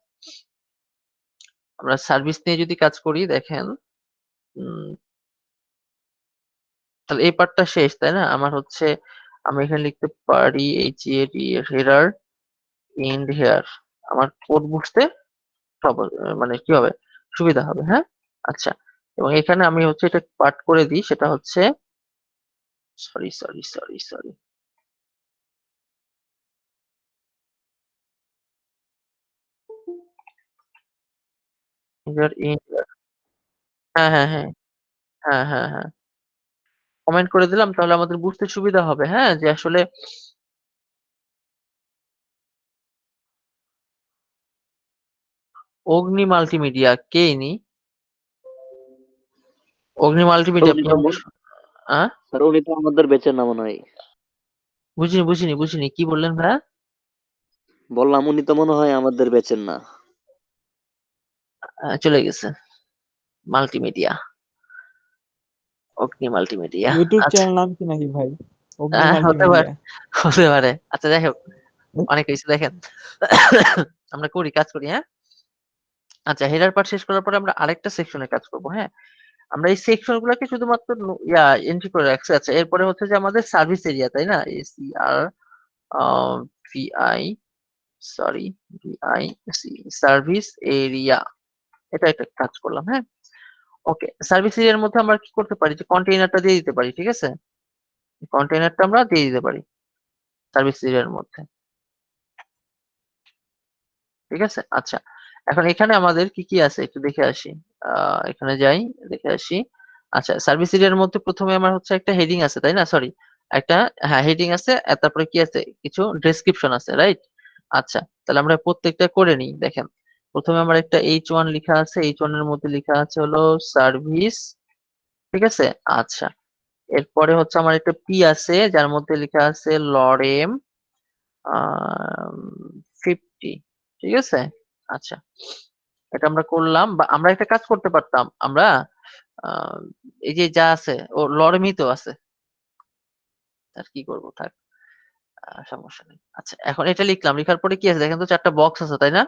আমরা সার্ভিস নিয়ে যদি কাজ করি, দেখেন, উম তাহলে এই পার্টটা শেষ, তাই না? আমার হচ্ছে আমি এখানে লিখতে পারি হেডার এন্ড হেয়ার। আমার কোড বুঝতে মানে কি হবে, সুবিধা হবে, হ্যাঁ? আচ্ছা, এবং এখানে আমি হচ্ছে এটা পার্ট করে দিই, সেটা হচ্ছে সরি হেডার এন্ড, হ্যাঁ হ্যাঁ হ্যাঁ হ্যাঁ, কমেন্ট করে দিলাম, তাহলে আমাদের বুঝতে সুবিধা হবে, হ্যাঁ, যে আসলে অগ্নি মাল্টিমিডিয়া কে ইনি? অগ্নি মাল্টিমিডিয়া উনি আপনি তো আমাকে স্যার উনি তো আমাদের ব্যাচের না মনে হয়। বুঝিনি কি বললেন ভাইয়া? বললাম উনি তো মনে হয় আমাদের ব্যাচের না। চলে গেছে মাল্টিমিডিয়া, অগ্নি মাল্টিমিডিয়া। ইউটিউব আচ্ছা, চ্যানেল নাম কি নাকি ভাই? অগ্নি হতে পারে, মাল্টিমিডিয়া। হতে পারে। আচ্ছা, যাই হোক, অনেক কিছু দেখেন। আমরা কাজ করি, হ্যাঁ? আচ্ছা, হেডার পার্ট শেষ করার পরে আমরা আরেকটা সেকশনে কাজ করব, হ্যাঁ? আমরা এই সেকশন গুলাকে শুধুমাত্র এন্ট্রি করে রাখছি। আচ্ছা, এরপরে হচ্ছে যে আমাদের সার্ভিস এরিয়া, তাই না? ACR VI, sorry, VI C, service area, এটা একটা কাজ করলাম, হ্যাঁ? ওকে, সার্ভিস এরিয়ার মধ্যে আমরা কি করতে পারি, যে কন্টেইনারটা দিয়ে দিতে পারি, ঠিক আছে? কন্টেইনারটা আমরা দিয়ে দিতে পারি সার্ভিস এরিয়ার মধ্যে, ঠিক আছে? আচ্ছা, এখন এখানে আমাদের কি আছে একটু দেখে আসি। এখানে যাই, দেখে আসি। আচ্ছা, সার্ভিস এরিয়ার মধ্যে প্রথমে আমার হচ্ছে একটা হেডিং আছে, তাই না? সরি, একটা, হ্যাঁ, হেডিং আছে, আর তারপরে কি আছে, কিছু ডেসক্রিপশন আছে, রাইট? আচ্ছা, তাহলে আমরা প্রত্যেকটা করে নিই। দেখেন, প্রথমে আমার একটা H1 লেখা আছে, H1 এর মধ্যে লেখা আছে হলো সার্ভিস, ঠিক আছে? আচ্ছা, এরপরে হচ্ছে আমার একটা পি আছে, যার মধ্যে লেখা আছে লরেম 50, ঠিক আছে? আচ্ছা, এটা আমরা করলাম, বা আমরা একটা কাজ করতে পারতাম, আমরা আহ, এই যে যা আছে, ও লরেমই তো আছে, আর কি করবো, থাক, সমস্যা নেই। আচ্ছা, এখন এটা লিখলাম, লেখার পরে কি আছে দেখেন তো, 4টা বক্স আছে, তাই না?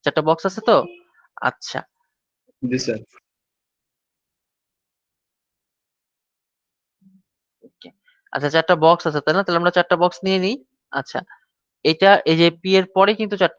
4টা বক্স আছে তো? আচ্ছা, জি স্যার। okay. আচ্ছা, 4টা বক্স আছে, তাই না? তাহলে আমরা 4টা বক্স নিয়ে নিই। আচ্ছা, এটা এই যে পি এর পরে কিন্তু 4